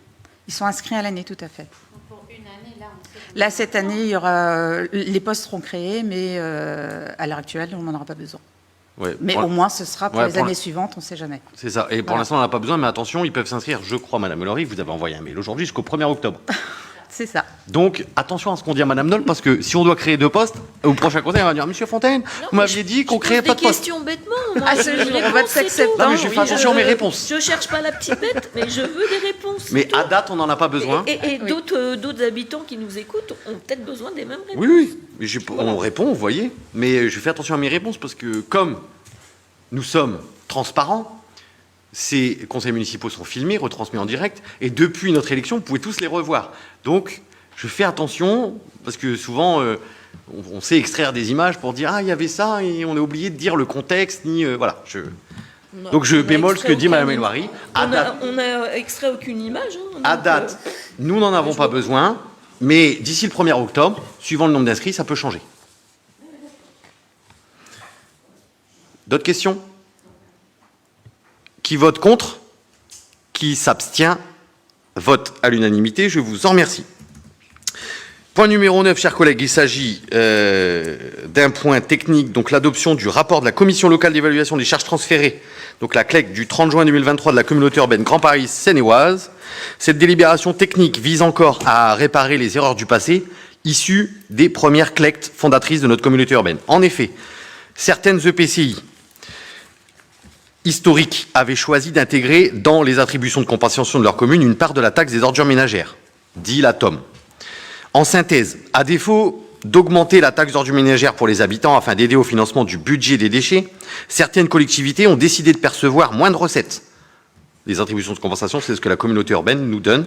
Ils sont inscrits à l'année, tout à fait. Pour une année, là, on sait. Là, cette année, il y aura, les postes seront créés, mais à l'heure actuelle, on n'en aura pas besoin. Ouais, Mais au moins, ce sera pour les années suivantes, on ne sait jamais. C'est ça. Et pour Voilà. l'instant, on n'a pas besoin, mais attention, ils peuvent s'inscrire, je crois, Madame Éloiry, vous avez envoyé un mail aujourd'hui jusqu'au 1er octobre. C'est ça. Donc, attention à ce qu'on dit à Madame Nolde, parce que si on doit créer 2 postes, au prochain conseil, on va dire: Monsieur Fontaine, vous m'aviez dit qu'on créait pas de des postes. questions bêtement. Moi, À ce je veux jour, des au réponses, 27 c'est tout. septembre, Non, mais je fais attention à mes réponses. Je cherche pas la petite bête, mais je veux des réponses. Mais c'est tout. à date, on n'en a pas besoin. Et d'autres habitants qui nous écoutent ont peut-être besoin des mêmes réponses. Oui, oui. Mais on répond, vous voyez. Mais je fais attention à mes réponses, parce que comme nous sommes transparents, ces conseils municipaux sont filmés, retransmis en direct, et depuis notre élection, vous pouvez tous les revoir. Donc, je fais attention, parce que souvent, on sait extraire des images pour dire: ah, il y avait ça, et on a oublié de dire le contexte, ni... voilà. Donc, je bémol ce que dit Madame Éloiry. On a extrait aucune image. À date, nous n'en avons pas besoin, mais d'ici le 1er octobre, suivant le nombre d'inscrits, ça peut changer. D'autres questions? Qui vote contre? Qui s'abstient? Vote à l'unanimité, je vous en remercie. Point numéro 9, chers collègues, il s'agit d'un point technique, donc l'adoption du rapport de la Commission locale d'évaluation des charges transférées, donc la CLEC du 30 juin 2023 de la communauté urbaine Grand Paris Seine-et-Oise. Cette délibération technique vise encore à réparer les erreurs du passé, issues des premières CLEC fondatrices de notre communauté urbaine. En effet, certaines EPCI historiques avaient choisi d'intégrer dans les attributions de compensation de leur commune une part de la taxe des ordures ménagères, dit la TOM. En synthèse, à défaut d'augmenter la taxe d'ordures ménagères pour les habitants afin d'aider au financement du budget des déchets, certaines collectivités ont décidé de percevoir moins de recettes. Les attributions de compensation, c'est ce que la communauté urbaine nous donne.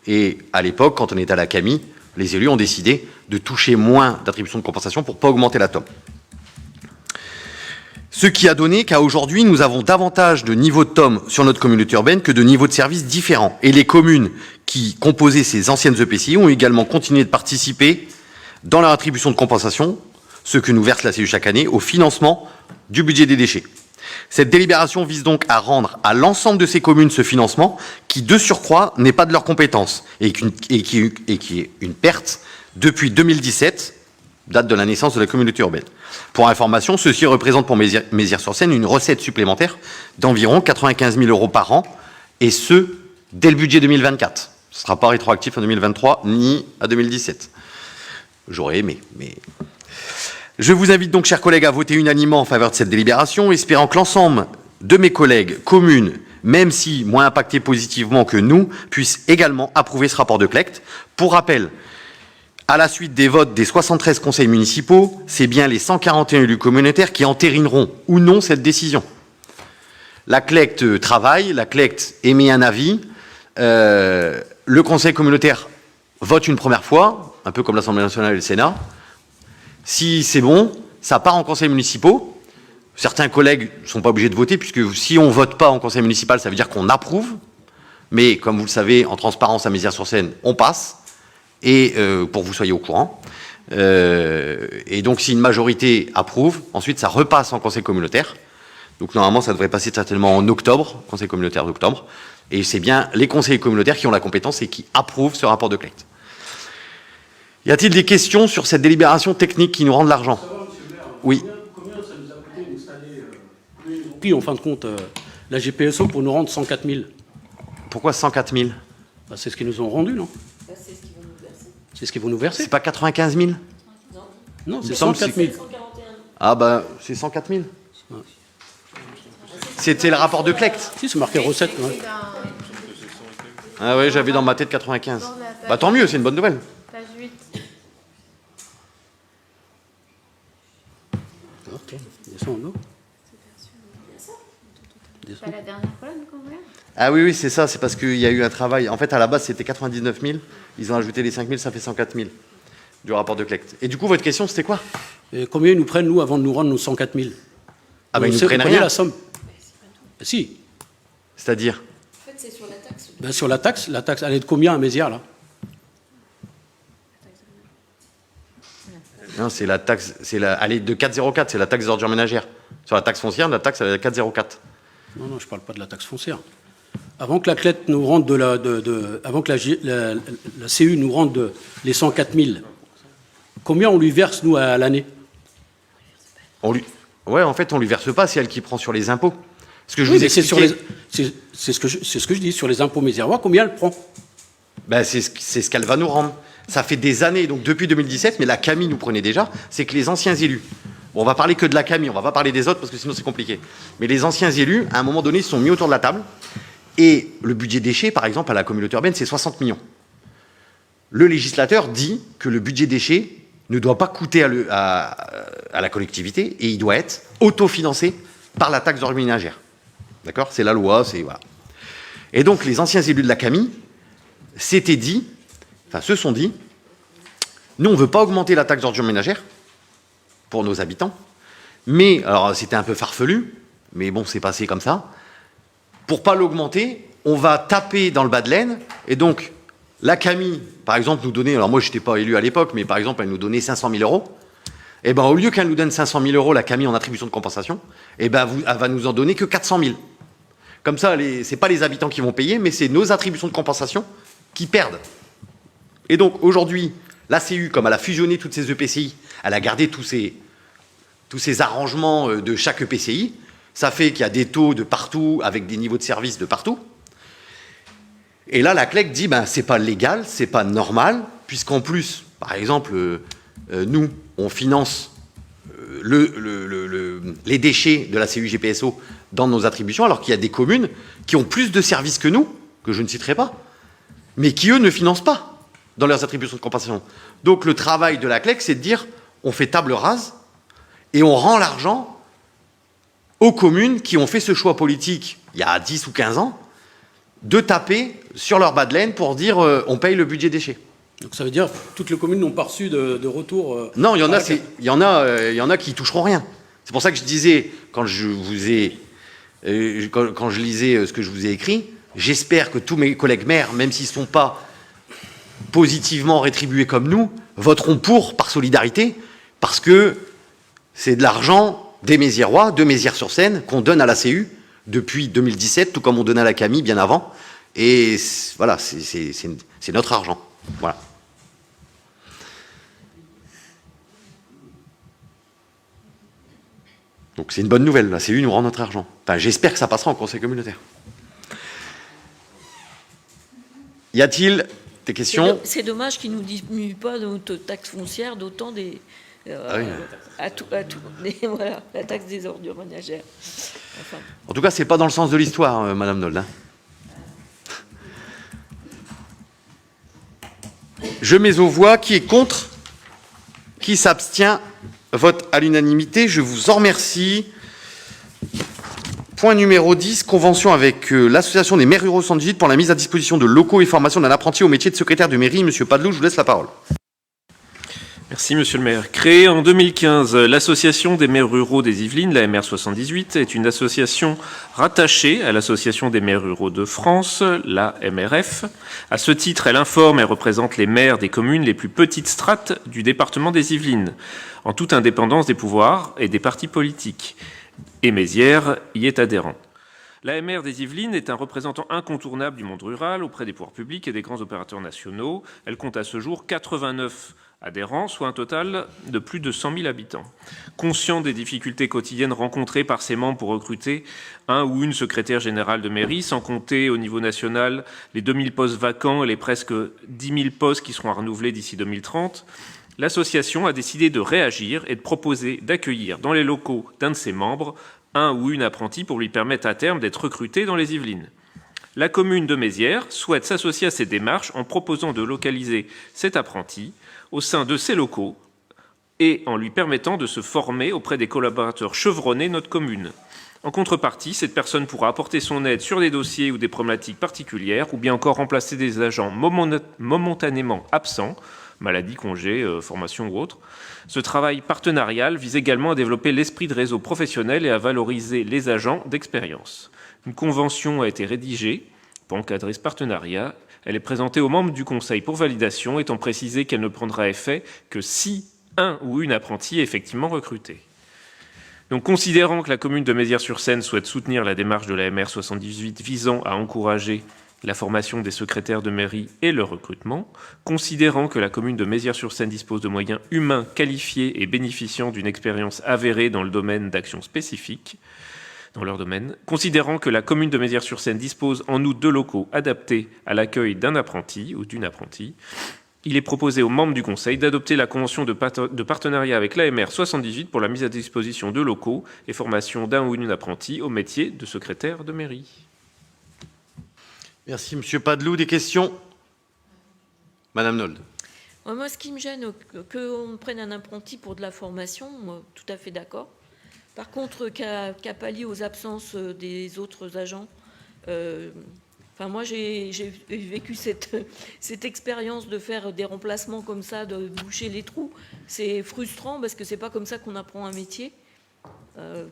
Et à l'époque, quand on était à la CAMI, les élus ont décidé de toucher moins d'attributions de compensation pour ne pas augmenter la TOM. Ce qui a donné qu'à aujourd'hui, nous avons davantage de niveaux de TOM sur notre communauté urbaine que de niveaux de services différents. Et les communes qui composaient ces anciennes EPCI ont également continué de participer dans leur attribution de compensation, ce que nous verse la CEU chaque année, au financement du budget des déchets. Cette délibération vise donc à rendre à l'ensemble de ces communes ce financement qui, de surcroît, n'est pas de leur compétence et qui est une perte depuis 2017, date de la naissance de la communauté urbaine. Pour information, ceci représente pour Mézières-sur-Seine une recette supplémentaire d'environ 95 000 € par an, et ce, dès le budget 2024. Ce ne sera pas rétroactif en 2023 ni à 2017. J'aurais aimé, mais... Je vous invite donc, chers collègues, à voter unanimement en faveur de cette délibération, espérant que l'ensemble de mes collègues communes, même si moins impactés positivement que nous, puissent également approuver ce rapport de CLECT. Pour rappel, à la suite des votes des 73 conseils municipaux, c'est bien les 141 élus communautaires qui entérineront ou non cette décision. La CLECT travaille, la CLECT émet un avis, le conseil communautaire vote une première fois, un peu comme l'Assemblée nationale et le Sénat. Si c'est bon, ça part en conseil municipal. Certains collègues ne sont pas obligés de voter, puisque si on ne vote pas en conseil municipal, ça veut dire qu'on approuve. Mais comme vous le savez, en transparence à Mézières-sur-Seine, on passe. Et pour que vous soyez au courant. Et donc, si une majorité approuve, ensuite, ça repasse en conseil communautaire. Donc, normalement, ça devrait passer certainement en octobre, conseil communautaire d'octobre. Et c'est bien les conseils communautaires qui ont la compétence et qui approuvent ce rapport de CLECT. Y a-t-il des questions sur cette délibération technique qui nous rend de l'argent? Oui. Combien ça nous a coûté d'installer puis en fin de compte la GPSO pour nous rendre 104 000? Pourquoi 104 000? Bah, c'est ce qu'ils nous ont rendu, non? C'est ce qu'ils vont nous verser. C'est pas 95 000? Non, c'est Il me semble 104 000. Ah bah, c'est 104 000. C'était le rapport de CLECT. Si, c'est marqué recette. Ouais. Ah ouais, j'avais dans ma tête 95. Bah tant mieux, c'est une bonne nouvelle. Page 8. Ok, descends en haut. Pas la dernière colonne qu'on voit. Ah oui, oui, c'est ça, c'est parce qu'il y a eu un travail. En fait, à la base, c'était 99 000. Ils ont ajouté les 5 000, ça fait 104 000 du rapport de CLECT. Et du coup, votre question, c'était quoi? Et combien ils nous prennent, nous, avant de nous rendre nos 104 000? Ah ben, ils nous prennent Vous prenez rien. la somme. Ben, si. C'est-à-dire? En fait, c'est sur la taxe. Ben, sur la taxe, elle est de combien à Mézières, là? Non, c'est la taxe, elle est de 4,04, c'est la taxe d'ordures ménagères. Sur la taxe foncière, la taxe, elle est de 4,04. Non, non, je ne parle pas de la taxe foncière. Avant que la CLECT nous rende avant que la CU nous rende les 104 000, combien on lui verse, nous, à l'année? Ouais, en fait, on lui verse pas, c'est elle qui prend sur les impôts. Ce que je Oui, vous mais c'est expliquais, ce que je dis, sur les impôts méziérois, combien elle prend? ben, c'est ce qu'elle va nous rendre. Ça fait des années, donc depuis 2017, mais la CAMI nous prenait déjà, c'est que les anciens élus, bon, on va parler que de la CAMI, on va pas parler des autres parce que sinon c'est compliqué, mais les anciens élus, à un moment donné, ils se sont mis autour de la table, et le budget déchets, par exemple, à la communauté urbaine, c'est 60 millions. Le législateur dit que le budget déchets ne doit pas coûter à la collectivité, et il doit être autofinancé par la taxe d'ordures ménagères. D'accord? C'est la loi, c'est... Voilà. Et donc, les anciens élus de la CAMI se sont dit, nous, on ne veut pas augmenter la taxe d'ordures ménagères pour nos habitants, mais, alors c'était un peu farfelu, mais bon, c'est passé comme ça. Pour pas l'augmenter, on va taper dans le bas de laine, et donc, la CAMI, par exemple, nous donnait, alors moi, je n'étais pas élu à l'époque, mais par exemple, elle nous donnait 500 000 €, et ben au lieu qu'elle nous donne 500 000 €, la CAMI en attribution de compensation, et ben elle va nous en donner que 400 000. Comme ça, c'est pas les habitants qui vont payer, mais c'est nos attributions de compensation qui perdent. Et donc, aujourd'hui, la CU, comme elle a fusionné toutes ces EPCI, elle a gardé tous ces arrangements de chaque EPCI, ça fait qu'il y a des taux de partout, avec des niveaux de service de partout. Et là, la CLECT dit, ben, c'est pas légal, c'est pas normal, puisqu'en plus, par exemple, nous, on finance les déchets de la CU GPSO dans nos attributions, alors qu'il y a des communes qui ont plus de services que nous, que je ne citerai pas, mais qui, eux, ne financent pas. dans leurs attributions de compensation. Donc le travail de la CLEC, c'est de dire, on fait table rase et on rend l'argent aux communes qui ont fait ce choix politique il y a 10 ou 15 ans de taper sur leur bas de laine pour dire on paye le budget déchets. Donc ça veut dire que toutes les communes n'ont pas reçu de retour. Non, il y en a qui toucheront rien. C'est pour ça que je disais, quand je lisais ce que je vous ai écrit, j'espère que tous mes collègues maires, même s'ils ne sont pas positivement rétribués comme nous, voteront pour par solidarité, parce que c'est de l'argent des Méziérois, de Mézières-sur-Seine, qu'on donne à la CU depuis 2017, tout comme on donnait à la Camille bien avant. Et voilà, c'est notre argent. Voilà. Donc c'est une bonne nouvelle, la CU nous rend notre argent. Enfin, j'espère que ça passera en conseil communautaire. Y a-t-il des questions? C'est dommage qu'ils ne nous diminuent pas notre taxe foncière d'autant des... voilà, la taxe des ordures ménagères. Enfin. En tout cas, c'est pas dans le sens de l'histoire, Madame Nold. Hein. Je mets aux voix. Qui est contre? Qui s'abstient? Vote à l'unanimité. Je vous en remercie. Point numéro 10, convention avec l'Association des maires ruraux 118 pour la mise à disposition de locaux et formation d'un apprenti au métier de secrétaire de mairie. Monsieur Padelou, je vous laisse la parole. Merci, Monsieur le maire. Créée en 2015, l'Association des maires ruraux des Yvelines, la MR 78, est une association rattachée à l'Association des maires ruraux de France, la MRF. À ce titre, elle informe et représente les maires des communes les plus petites strates du département des Yvelines, en toute indépendance des pouvoirs et des partis politiques. Et Mézières y est adhérent. La MR des Yvelines est un représentant incontournable du monde rural auprès des pouvoirs publics et des grands opérateurs nationaux. Elle compte à ce jour 89 adhérents, soit un total de plus de 100 000 habitants. Conscient des difficultés quotidiennes rencontrées par ses membres pour recruter un ou une secrétaire générale de mairie, sans compter au niveau national les 2000 postes vacants et les presque 10 000 postes qui seront à renouveler d'ici 2030, l'association a décidé de réagir et de proposer d'accueillir dans les locaux d'un de ses membres un ou une apprentie pour lui permettre à terme d'être recruté dans les Yvelines. La commune de Mézières souhaite s'associer à cette démarche en proposant de localiser cet apprenti au sein de ses locaux et en lui permettant de se former auprès des collaborateurs chevronnés de notre commune. En contrepartie, cette personne pourra apporter son aide sur des dossiers ou des problématiques particulières ou bien encore remplacer des agents momentanément absents, maladie, congé, formation ou autre. Ce travail partenarial vise également à développer l'esprit de réseau professionnel et à valoriser les agents d'expérience. Une convention a été rédigée pour encadrer ce partenariat. Elle est présentée aux membres du Conseil pour validation, étant précisé qu'elle ne prendra effet que si un ou une apprentie est effectivement recruté. Donc, considérant que la commune de Mézières-sur-Seine souhaite soutenir la démarche de la MR 78 visant à encourager la formation des secrétaires de mairie et leur recrutement, considérant que la commune de Mézières-sur-Seine dispose de moyens humains qualifiés et bénéficiant d'une expérience avérée dans le domaine d'actions spécifiques, dans leur domaine, considérant que la commune de Mézières-sur-Seine dispose en outre de locaux adaptés à l'accueil d'un apprenti ou d'une apprentie, il est proposé aux membres du Conseil d'adopter la convention de partenariat avec l'AMR 78 pour la mise à disposition de locaux et formation d'un ou une apprentie au métier de secrétaire de mairie. Merci, Monsieur Padelou. Des questions? Madame Nold. Moi, ce qui me gêne, qu'on prenne un apprenti pour de la formation, moi, tout à fait d'accord. Par contre, qu'à pallier aux absences des autres agents, moi j'ai vécu cette expérience de faire des remplacements comme ça, de boucher les trous. C'est frustrant parce que c'est pas comme ça qu'on apprend un métier.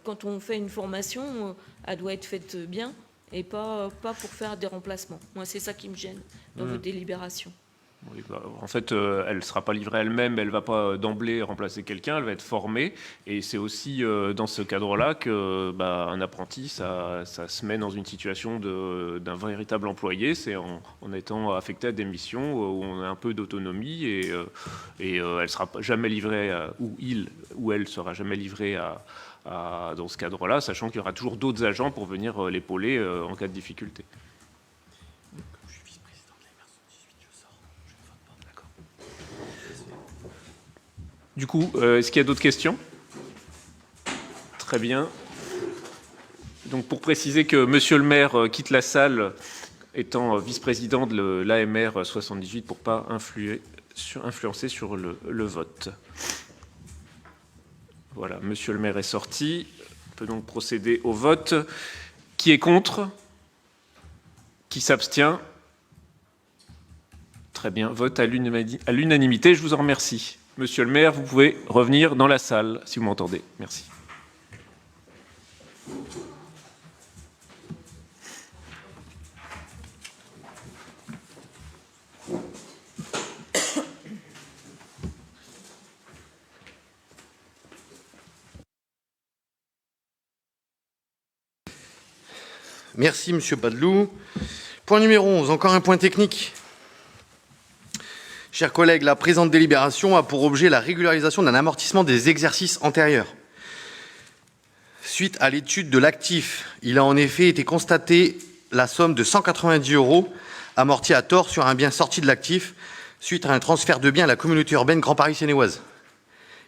Quand on fait une formation, elle doit être faite bien et pas pour faire des remplacements. Moi, c'est ça qui me gêne dans vos délibérations. Oui, en fait, elle ne sera pas livrée elle-même, elle ne va pas d'emblée remplacer quelqu'un, elle va être formée. Et c'est aussi dans ce cadre-là qu'un apprenti, ça se met dans une situation d'un véritable employé. C'est en étant affecté à des missions où on a un peu d'autonomie et elle ne sera jamais livrée, ou il ou elle ne sera jamais livrée dans ce cadre-là, sachant qu'il y aura toujours d'autres agents pour venir l'épauler en cas de difficulté. Du coup, est-ce qu'il y a d'autres questions? Très bien. Donc, pour préciser que Monsieur le maire quitte la salle étant vice-président de l'AMR 78 pour ne pas influencer sur le vote. Voilà, monsieur le maire est sorti. On peut donc procéder au vote. Qui est contre? Qui s'abstient? Très bien, vote à l'unanimité. Je vous en remercie. Monsieur le maire, vous pouvez revenir dans la salle, si vous m'entendez. Merci. Merci, monsieur Badelou. Point numéro 11, encore un point technique. Chers collègues, la présente délibération a pour objet la régularisation d'un amortissement des exercices antérieurs. Suite à l'étude de l'actif, il a en effet été constaté la somme de 190 € amortie à tort sur un bien sorti de l'actif suite à un transfert de biens à la communauté urbaine Grand Paris Seine-et-Oise.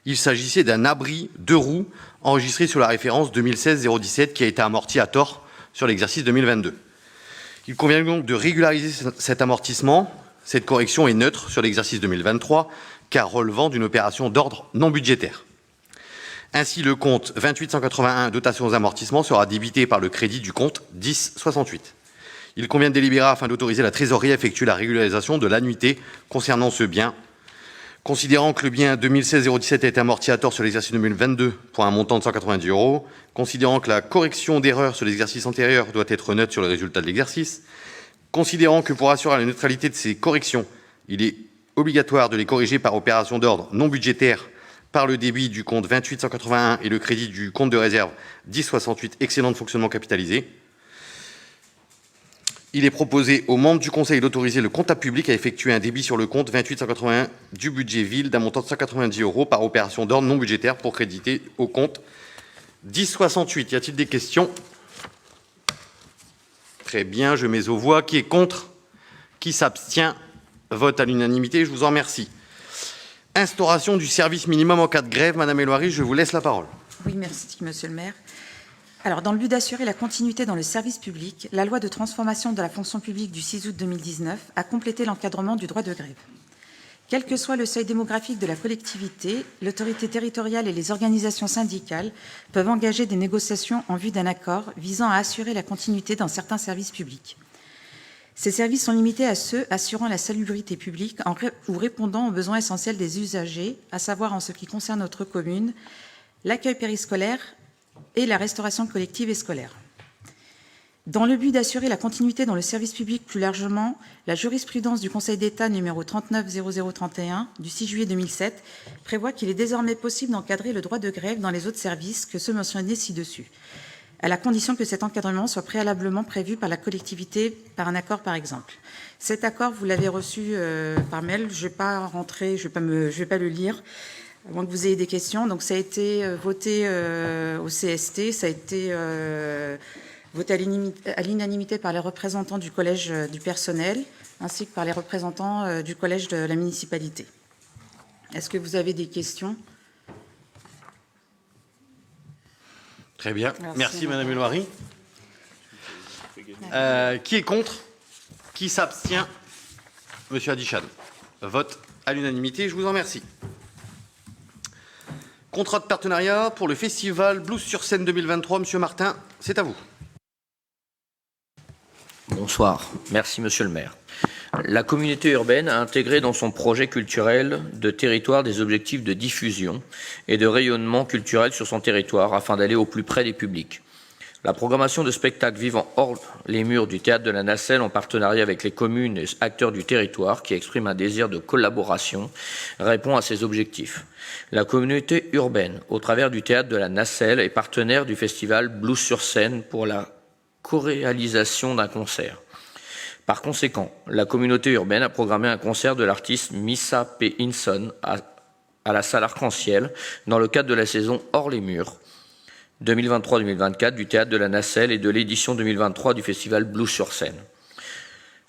Il s'agissait d'un abri 2 roues enregistré sur la référence 2016-017 qui a été amorti à tort sur l'exercice 2022. Il convient donc de régulariser cet amortissement. Cette correction est neutre sur l'exercice 2023, car relevant d'une opération d'ordre non budgétaire. Ainsi, le compte 28181 dotation aux amortissements sera débité par le crédit du compte 1068. Il convient de délibérer afin d'autoriser la trésorerie à effectuer la régularisation de l'annuité concernant ce bien. Considérant que le bien 2016-017 a été amorti à tort sur l'exercice 2022 pour un montant de 190 €, considérant que la correction d'erreur sur l'exercice antérieur doit être neutre sur le résultat de l'exercice, considérant que pour assurer la neutralité de ces corrections, il est obligatoire de les corriger par opération d'ordre non budgétaire par le débit du compte 28181 et le crédit du compte de réserve 1068 excédent de fonctionnement capitalisé. Il est proposé aux membres du Conseil d'autoriser le comptable public à effectuer un débit sur le compte 28181 du budget ville d'un montant de 190 € par opération d'ordre non budgétaire pour créditer au compte 1068. Y a-t-il des questions? Très bien, je mets aux voix. Qui est contre? Qui s'abstient? Vote à l'unanimité, je vous en remercie. Instauration du service minimum en cas de grève. Madame Elouari, je vous laisse la parole. Oui, merci, monsieur le maire. Alors, dans le but d'assurer la continuité dans le service public, la loi de transformation de la fonction publique du 6 août 2019 a complété l'encadrement du droit de grève. Quel que soit le seuil démographique de la collectivité, l'autorité territoriale et les organisations syndicales peuvent engager des négociations en vue d'un accord visant à assurer la continuité dans certains services publics. Ces services sont limités à ceux assurant la salubrité publique ou répondant aux besoins essentiels des usagers, à savoir en ce qui concerne notre commune, l'accueil périscolaire et la restauration collective et scolaire. Dans le but d'assurer la continuité dans le service public plus largement, la jurisprudence du Conseil d'État numéro 390031 du 6 juillet 2007 prévoit qu'il est désormais possible d'encadrer le droit de grève dans les autres services que ceux mentionnés ci-dessus, à la condition que cet encadrement soit préalablement prévu par la collectivité par un accord par exemple. Cet accord, vous l'avez reçu par mail, je ne vais pas le lire, avant que vous ayez des questions. Donc ça a été voté au CST, ça a été voté à l'unanimité par les représentants du collège du personnel, ainsi que par les représentants du collège de la municipalité. Est-ce que vous avez des questions? Très bien. Merci, Madame Elouari. Qui est contre? Qui s'abstient? Monsieur Adichad. Vote à l'unanimité, je vous en remercie. Contrat de partenariat pour le festival Blues sur scène 2023. Monsieur Martin, c'est à vous. Bonsoir. Merci, monsieur le maire. La communauté urbaine a intégré dans son projet culturel de territoire des objectifs de diffusion et de rayonnement culturel sur son territoire afin d'aller au plus près des publics. La programmation de spectacles vivant hors les murs du théâtre de la Nacelle en partenariat avec les communes et acteurs du territoire qui expriment un désir de collaboration répond à ces objectifs. La communauté urbaine, au travers du théâtre de la Nacelle, est partenaire du festival Blues sur scène pour la co-réalisation d'un concert. Par conséquent, la communauté urbaine a programmé un concert de l'artiste Missa P. Hinson à la salle Arc-en-Ciel dans le cadre de la saison Hors les murs 2023-2024 du théâtre de la Nacelle et de l'édition 2023 du festival Blues sur scène.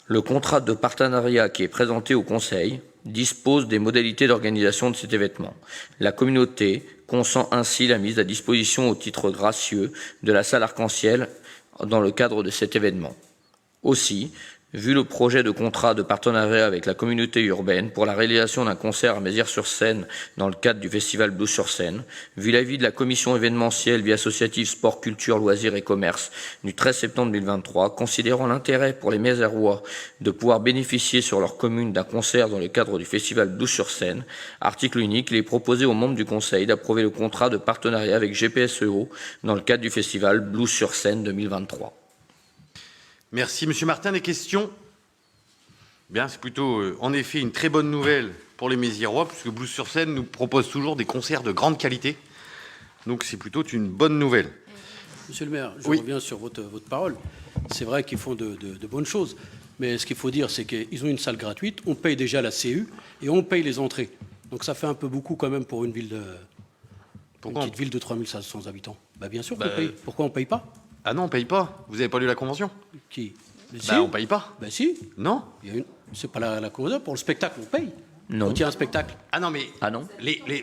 Le contrat de partenariat qui est présenté au Conseil dispose des modalités d'organisation de cet événement. La communauté consent ainsi la mise à disposition au titre gracieux de la salle Arc-en-Ciel dans le cadre de cet événement. Aussi, Vu le projet de contrat de partenariat avec la communauté urbaine pour la réalisation d'un concert à Mézières-sur-Seine dans le cadre du festival Blues-sur-Seine, vu l'avis de la commission événementielle, vie associative, sport, culture, loisirs et commerce du 13 septembre 2023, considérant l'intérêt pour les Mézérois de pouvoir bénéficier sur leur commune d'un concert dans le cadre du festival Blues-sur-Seine, article unique, il est proposé aux membres du conseil d'approuver le contrat de partenariat avec GPSEO dans le cadre du festival Blues-sur-Seine 2023. Merci, Monsieur Martin. Des questions? Bien, c'est plutôt, en effet, une très bonne nouvelle pour les Méziérois, puisque Blues-sur-Seine nous propose toujours des concerts de grande qualité. Donc, c'est plutôt une bonne nouvelle. Monsieur le maire, je Oui. reviens sur votre parole. C'est vrai qu'ils font de bonnes choses. Mais ce qu'il faut dire, c'est qu'ils ont une salle gratuite, on paye déjà la CU et on paye les entrées. Donc ça fait un peu beaucoup quand même pour une ville petite ville de 3500 habitants. Bah, bien sûr qu'on paye. Pourquoi on ne paye pas? Ah non, on paye pas. Vous n'avez pas lu la convention? Qui? Mais si. On paye pas. Ben si. Non. C'est pas la convention. Pour le spectacle, on paye. Non. Quand il y a un spectacle. Ah non, mais Ah non.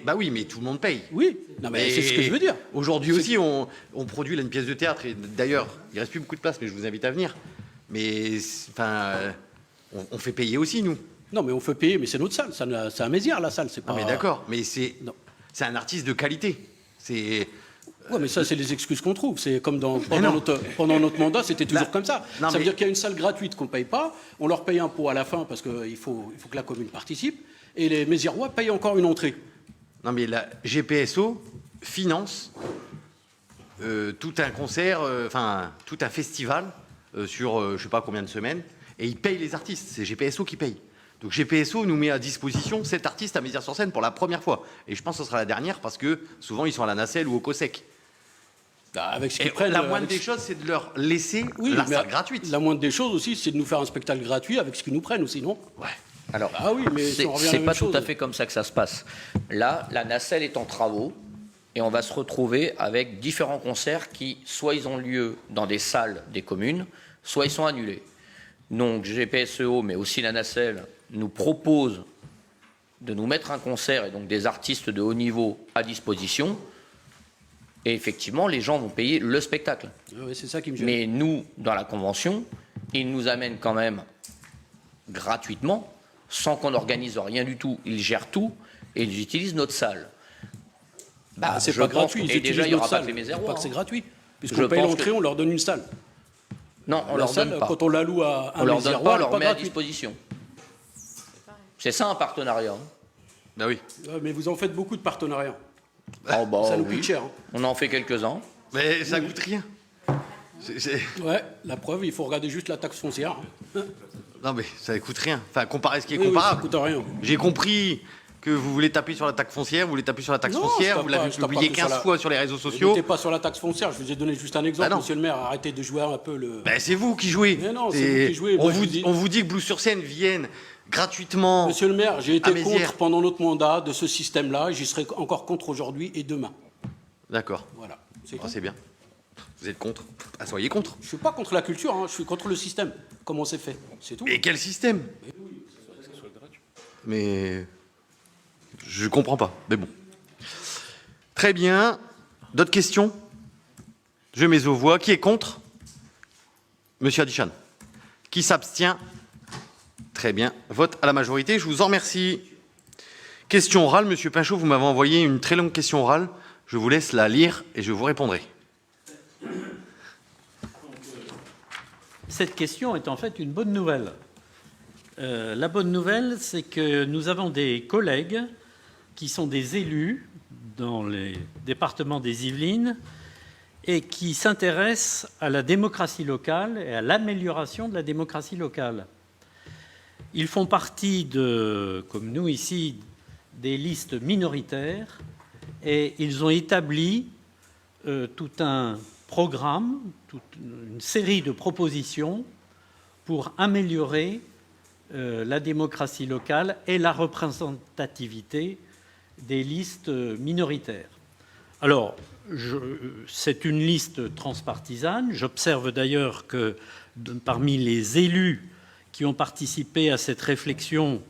bah oui, mais tout le monde paye. Oui. Non, mais c'est ce que je veux dire. Aujourd'hui aussi, on produit là une pièce de théâtre. Et d'ailleurs, il reste plus beaucoup de place, mais je vous invite à venir. Mais enfin, on fait payer aussi, nous. Non, mais on fait payer, mais c'est notre salle. C'est un Mézières, la salle. C'est pas. Non, mais d'accord. Mais Non. c'est un artiste de qualité. C'est. Ouais, mais ça, c'est les excuses qu'on trouve. C'est comme non. pendant notre mandat, c'était toujours comme ça. non, Ça veut mais- dire qu'il y a une salle gratuite qu'on ne paye pas, on leur paye un pot à la fin parce qu'il faut que la commune participe, et les Méziérois payent encore une entrée. Non, mais la GPSO finance tout un concert, enfin tout un festival sur je sais pas combien de semaines, et ils payent les artistes. C'est GPSO qui paye. Donc GPSO nous met à disposition cet artiste à Mézières-sur-Seine pour la première fois. Et je pense que ce sera la dernière parce que souvent ils sont à la nacelle ou au COSEC. Avec ce Et qu'ils prennent. la moindre des choses, c'est de leur laisser Oui, la mais salle gratuite. La moindre des choses aussi, c'est de nous faire un spectacle gratuit avec ce qu'ils nous prennent aussi, non? Ouais. Alors, Ah oui, mais si on revient à la c'est même pas chose. tout à fait comme ça que ça se passe. Là, la nacelle est en travaux et on va se retrouver avec différents concerts qui, soit ils ont lieu dans des salles des communes, soit ils sont annulés. Donc GPSEO, mais aussi la nacelle, nous propose de nous mettre un concert et donc des artistes de haut niveau à disposition. Et effectivement, les gens vont payer le spectacle. Ouais, c'est ça qui me gêne. Mais nous, dans la convention, ils nous amènent quand même gratuitement, sans qu'on n'organise rien du tout. Ils gèrent tout et ils utilisent notre salle. Bah, c'est je pas pense gratuit. que- Ils et déjà, il n'y utilisent aura notre pas salle. que les C'est pas Mézérois. que c'est gratuit. Je Puisqu'on paye pense l'entrée, que- on leur donne une salle. Non, on La leur salle, donne pas. quand on la loue à un On leur donne Méziérois, pas, on elle est leur pas met à gratuite. disposition. C'est ça un partenariat. Bah oui. Ouais, mais vous en faites beaucoup de partenariats. Oh, bah, Ça nous oui. coûte cher. Hein. On en fait quelques-uns. Mais ça coûte rien. Ouais, la preuve, il faut regarder juste la taxe foncière. Hein. Non, mais ça coûte rien. Enfin, comparé à ce qui est Oui, oui, comparable. ça coûte rien. J'ai compris que vous voulez taper sur la taxe foncière, vous voulez taper sur la taxe Non, foncière, je vous tape l'avez pas, je tape publié pas que sur 15 la- fois sur les réseaux Ne sociaux. mettez pas sur la taxe foncière, je vous ai donné juste un exemple, Bah non. monsieur le maire, arrêtez de jouer un peu le... Ben, c'est vous qui jouez. Mais non, c'est Et vous qui jouez. On, Moi, vous, je vous dis- on vous dit que Blues-sur-Seine vienne gratuitement. Monsieur le maire, j'ai à été Mézières. contre pendant notre mandat de ce système-là, et j'y serai encore contre aujourd'hui et demain. D'accord. Voilà. C'est Ah, tout. c'est bien. Vous êtes contre. Ah, soyez contre. Je ne suis pas contre la culture, hein, je suis contre le système, comment c'est fait, c'est tout. Mais quel système? Mais je comprends pas. Mais bon. Très bien. D'autres questions? Je mets aux voix. Qui est contre? Monsieur Adichan. Qui s'abstient? Très bien. Vote à la majorité. Je vous en remercie. Question orale. Monsieur Pinchot, vous m'avez envoyé une très longue question orale. Je vous laisse la lire et je vous répondrai. Cette question est en fait une bonne nouvelle. La bonne nouvelle, c'est que nous avons des collègues qui sont des élus dans les départements des Yvelines et qui s'intéressent à la démocratie locale et à l'amélioration de la démocratie locale. Ils font partie de, comme nous ici, des listes minoritaires et ils ont établi tout un programme, toute une série de propositions pour améliorer la démocratie locale et la représentativité des listes minoritaires. Alors, c'est une liste transpartisane. J'observe d'ailleurs que parmi les élus qui ont participé à cette réflexion,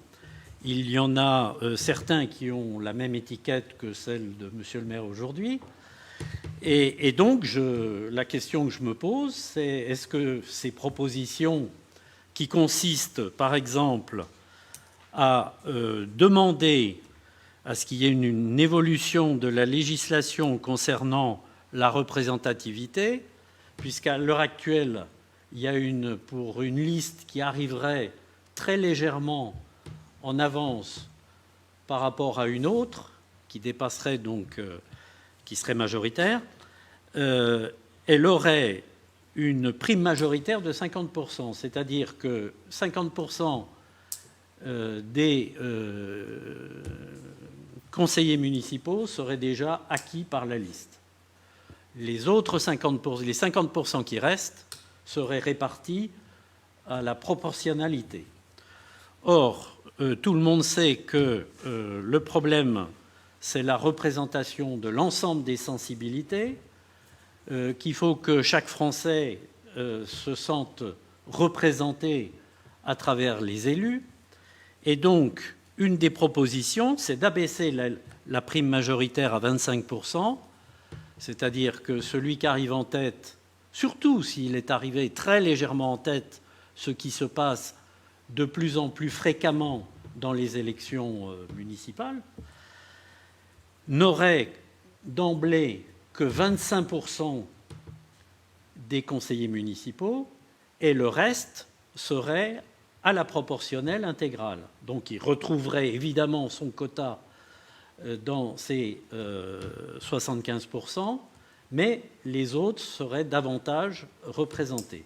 il y en a certains qui ont la même étiquette que celle de Monsieur le maire aujourd'hui. Et donc, la question que je me pose, c'est est-ce que ces propositions qui consiste, par exemple, à demander à ce qu'il y ait une évolution de la législation concernant la représentativité, puisqu'à l'heure actuelle, il y a pour une liste qui arriverait très légèrement en avance par rapport à une autre, qui dépasserait donc, qui serait majoritaire, elle aurait une prime majoritaire de 50%, c'est-à-dire que 50% des conseillers municipaux seraient déjà acquis par la liste. Les autres 50% qui restent seraient répartis à la proportionnalité. Or, tout le monde sait que le problème, c'est la représentation de l'ensemble des sensibilités, qu'il faut que chaque Français se sente représenté à travers les élus. Et donc, une des propositions, c'est d'abaisser la prime majoritaire à 25%, c'est-à-dire que celui qui arrive en tête, surtout s'il est arrivé très légèrement en tête, ce qui se passe de plus en plus fréquemment dans les élections municipales, n'aurait d'emblée que 25% des conseillers municipaux et le reste serait à la proportionnelle intégrale. Donc il retrouverait évidemment son quota dans ces 75%, mais les autres seraient davantage représentés.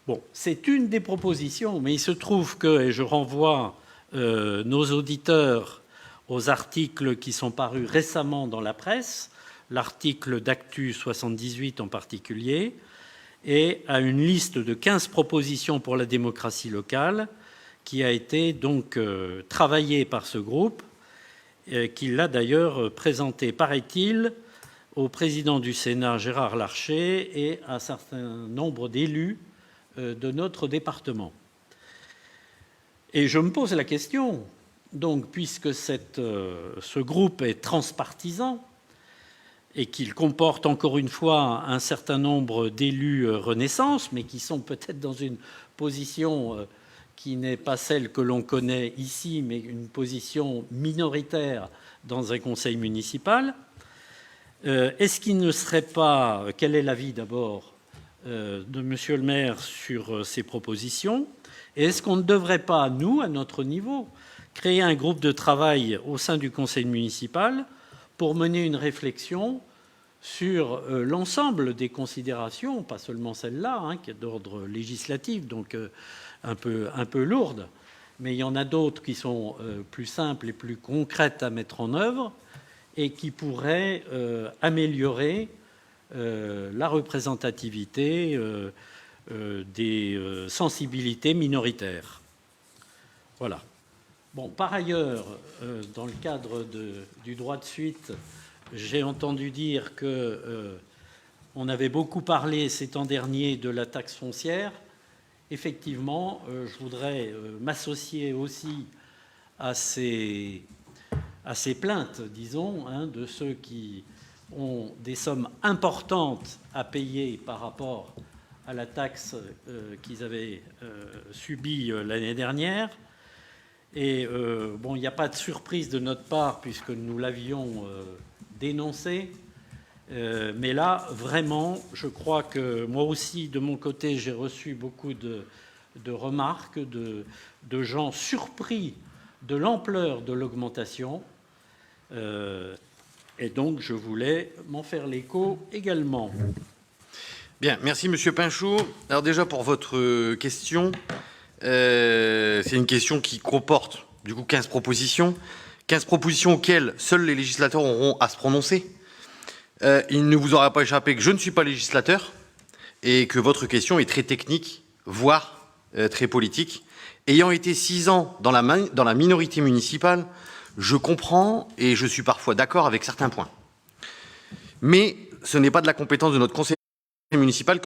Bon, c'est une des propositions, mais il se trouve que, et je renvoie nos auditeurs aux articles qui sont parus récemment dans la presse, l'article d'Actu 78 en particulier, et à une liste de 15 propositions pour la démocratie locale qui a été donc travaillée par ce groupe, qui l'a d'ailleurs présenté, paraît-il, au président du Sénat Gérard Larcher et à un certain nombre d'élus de notre département. Et je me pose la question, donc, puisque ce groupe est transpartisan et qu'il comporte encore une fois un certain nombre d'élus Renaissance, mais qui sont peut-être dans une position qui n'est pas celle que l'on connaît ici, mais une position minoritaire dans un conseil municipal, est-ce qu'il ne serait pas... Quel est l'avis d'abord de Monsieur le maire sur ces propositions? Et est-ce qu'on ne devrait pas, nous, à notre niveau, créer un groupe de travail au sein du conseil municipal pour mener une réflexion sur l'ensemble des considérations, pas seulement celle-là, qui est d'ordre législatif, donc un peu lourde, mais il y en a d'autres qui sont plus simples et plus concrètes à mettre en œuvre et qui pourraient améliorer la représentativité des sensibilités minoritaires. Voilà. Bon, par ailleurs, dans le cadre du droit de suite, j'ai entendu dire qu'on avait beaucoup parlé ces temps derniers de la taxe foncière. Effectivement, je voudrais m'associer aussi à ces plaintes, disons, de ceux qui ont des sommes importantes à payer par rapport à la taxe qu'ils avaient subie l'année dernière. Et bon, il n'y a pas de surprise de notre part puisque nous l'avions dénoncé. Mais là, vraiment, je crois que moi aussi, de mon côté, j'ai reçu beaucoup de remarques de gens surpris de l'ampleur de l'augmentation. Et donc, je voulais m'en faire l'écho également. Bien, merci Monsieur Pinchot. Alors déjà, pour votre question, c'est une question qui comporte du coup 15 propositions. 15 propositions auxquelles seuls les législateurs auront à se prononcer. Il ne vous aura pas échappé que je ne suis pas législateur et que votre question est très technique, voire très politique. Ayant été 6 ans dans la minorité municipale, je comprends et je suis parfois d'accord avec certains points. Mais ce n'est pas de la compétence de notre conseil municipal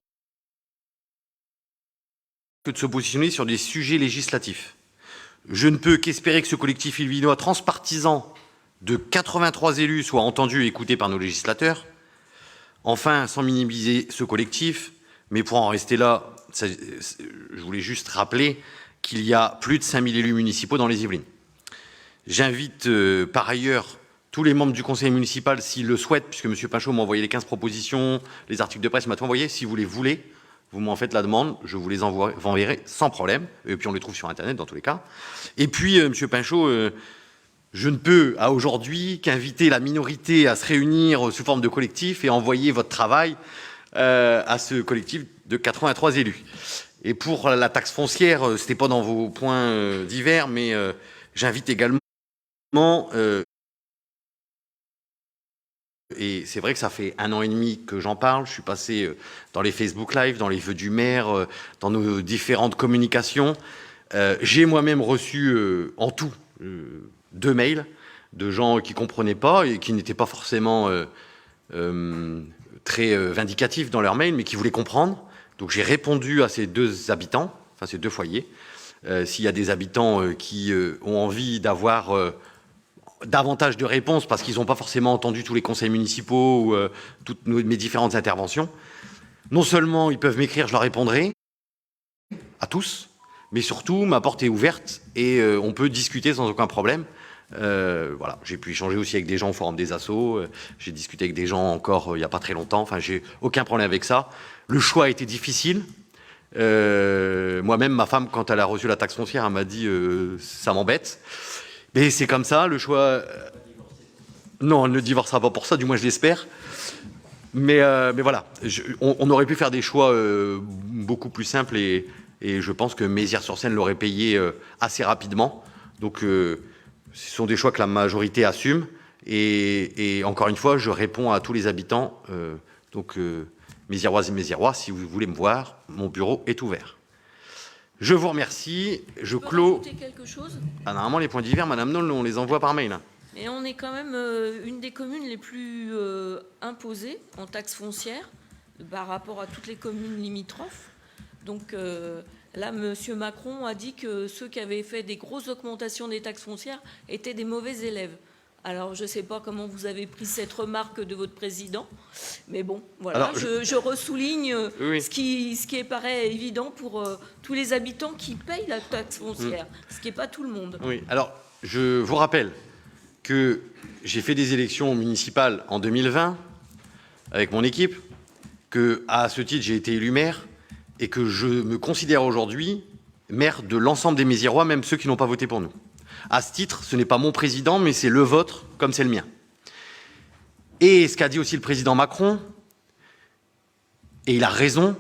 que de se positionner sur des sujets législatifs. Je ne peux qu'espérer que ce collectif yvelinois transpartisan de 83 élus soit entendu et écouté par nos législateurs. Enfin, sans minimiser ce collectif, Mais pour en rester là, je voulais juste rappeler qu'il y a plus de 5000 élus municipaux dans les Yvelines. J'invite par ailleurs tous les membres du conseil municipal, s'ils le souhaitent, puisque M. Pinchot m'a envoyé les 15 propositions, les articles de presse m'a tout envoyé, si vous les voulez, vous m'en faites la demande, je vous les enverrai sans problème, et puis on les trouve sur Internet dans tous les cas. Et puis, M. Pinchot, je ne peux, à aujourd'hui, qu'inviter la minorité à se réunir sous forme de collectif et envoyer votre travail à ce collectif de 83 élus. Et pour la taxe foncière, ce n'était pas dans vos points divers, mais j'invite également... Et c'est vrai que ça fait 1 an et demi que j'en parle. Je suis passé dans les Facebook Live, dans les vœux du maire, dans nos différentes communications. J'ai moi-même reçu en tout 2 mails de gens qui ne comprenaient pas et qui n'étaient pas forcément très vindicatifs dans leurs mails, mais qui voulaient comprendre. Donc j'ai répondu à ces 2 habitants, enfin ces 2 foyers. S'il y a des habitants qui ont envie d'avoir... davantage de réponses parce qu'ils n'ont pas forcément entendu tous les conseils municipaux ou toutes mes différentes interventions. Non seulement ils peuvent m'écrire, je leur répondrai, à tous, mais surtout ma porte est ouverte et on peut discuter sans aucun problème. Voilà, j'ai pu échanger aussi avec des gens au Forum des Assos, j'ai discuté avec des gens encore il n'y a pas très longtemps, enfin j'ai aucun problème avec ça. Le choix a été difficile. Moi-même, ma femme, quand elle a reçu la taxe foncière, elle m'a dit ça m'embête. Mais c'est comme ça, le choix... Non, elle ne divorcera pas pour ça, du moins je l'espère. Mais voilà, on aurait pu faire des choix beaucoup plus simples et je pense que Mézières-sur-Seine l'aurait payé assez rapidement. Donc ce sont des choix que la majorité assume. Et encore une fois, je réponds à tous les habitants. Méziéroises et Méziérois, si vous voulez me voir, mon bureau est ouvert. Je vous remercie. Je clôt. Quelque chose Normalement, les points divers, Madame Nol, on les envoie par mail. Et on est quand même une des communes les plus imposées en taxes foncières par rapport à toutes les communes limitrophes. Donc là, M. Macron a dit que ceux qui avaient fait des grosses augmentations des taxes foncières étaient des mauvais élèves. Alors, je ne sais pas comment vous avez pris cette remarque de votre président, mais bon, voilà, alors, je ressouligne oui. ce qui paraît évident pour tous les habitants qui payent la taxe foncière, ce qui n'est pas tout le monde. Oui, alors, je vous rappelle que j'ai fait des élections municipales en 2020 avec mon équipe, qu'à ce titre, j'ai été élu maire et que je me considère aujourd'hui maire de l'ensemble des Méziérois, même ceux qui n'ont pas voté pour nous. À ce titre, ce n'est pas mon président, mais c'est le vôtre, comme c'est le mien. Et ce qu'a dit aussi le président Macron, et il a raison,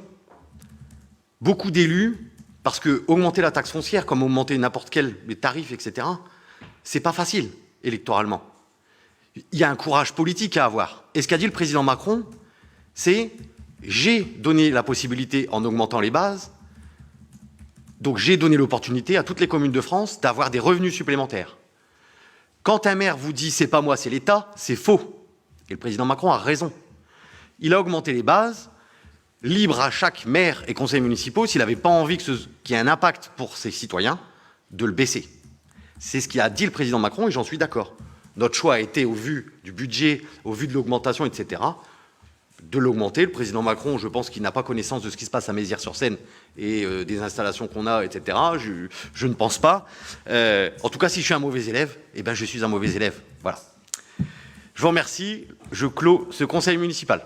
beaucoup d'élus, parce que augmenter la taxe foncière, comme augmenter n'importe quel les tarifs, etc., c'est pas facile, électoralement. Il y a un courage politique à avoir. Et ce qu'a dit le président Macron, c'est « j'ai donné la possibilité, en augmentant les bases, donc j'ai donné l'opportunité à toutes les communes de France d'avoir des revenus supplémentaires. Quand un maire vous dit « c'est pas moi, c'est l'État », c'est faux. Et le président Macron a raison. Il a augmenté les bases, libre à chaque maire et conseil municipal, s'il n'avait pas envie qu'il y ait un impact pour ses citoyens, de le baisser. C'est ce qu'a dit le président Macron et j'en suis d'accord. Notre choix a été, au vu du budget, au vu de l'augmentation, etc., de l'augmenter. Le président Macron, je pense qu'il n'a pas connaissance de ce qui se passe à Mézières-sur-Seine et des installations qu'on a, etc. Je ne pense pas. En tout cas, si je suis un mauvais élève, eh ben, je suis un mauvais élève. Voilà. Je vous remercie. Je clôt ce conseil municipal.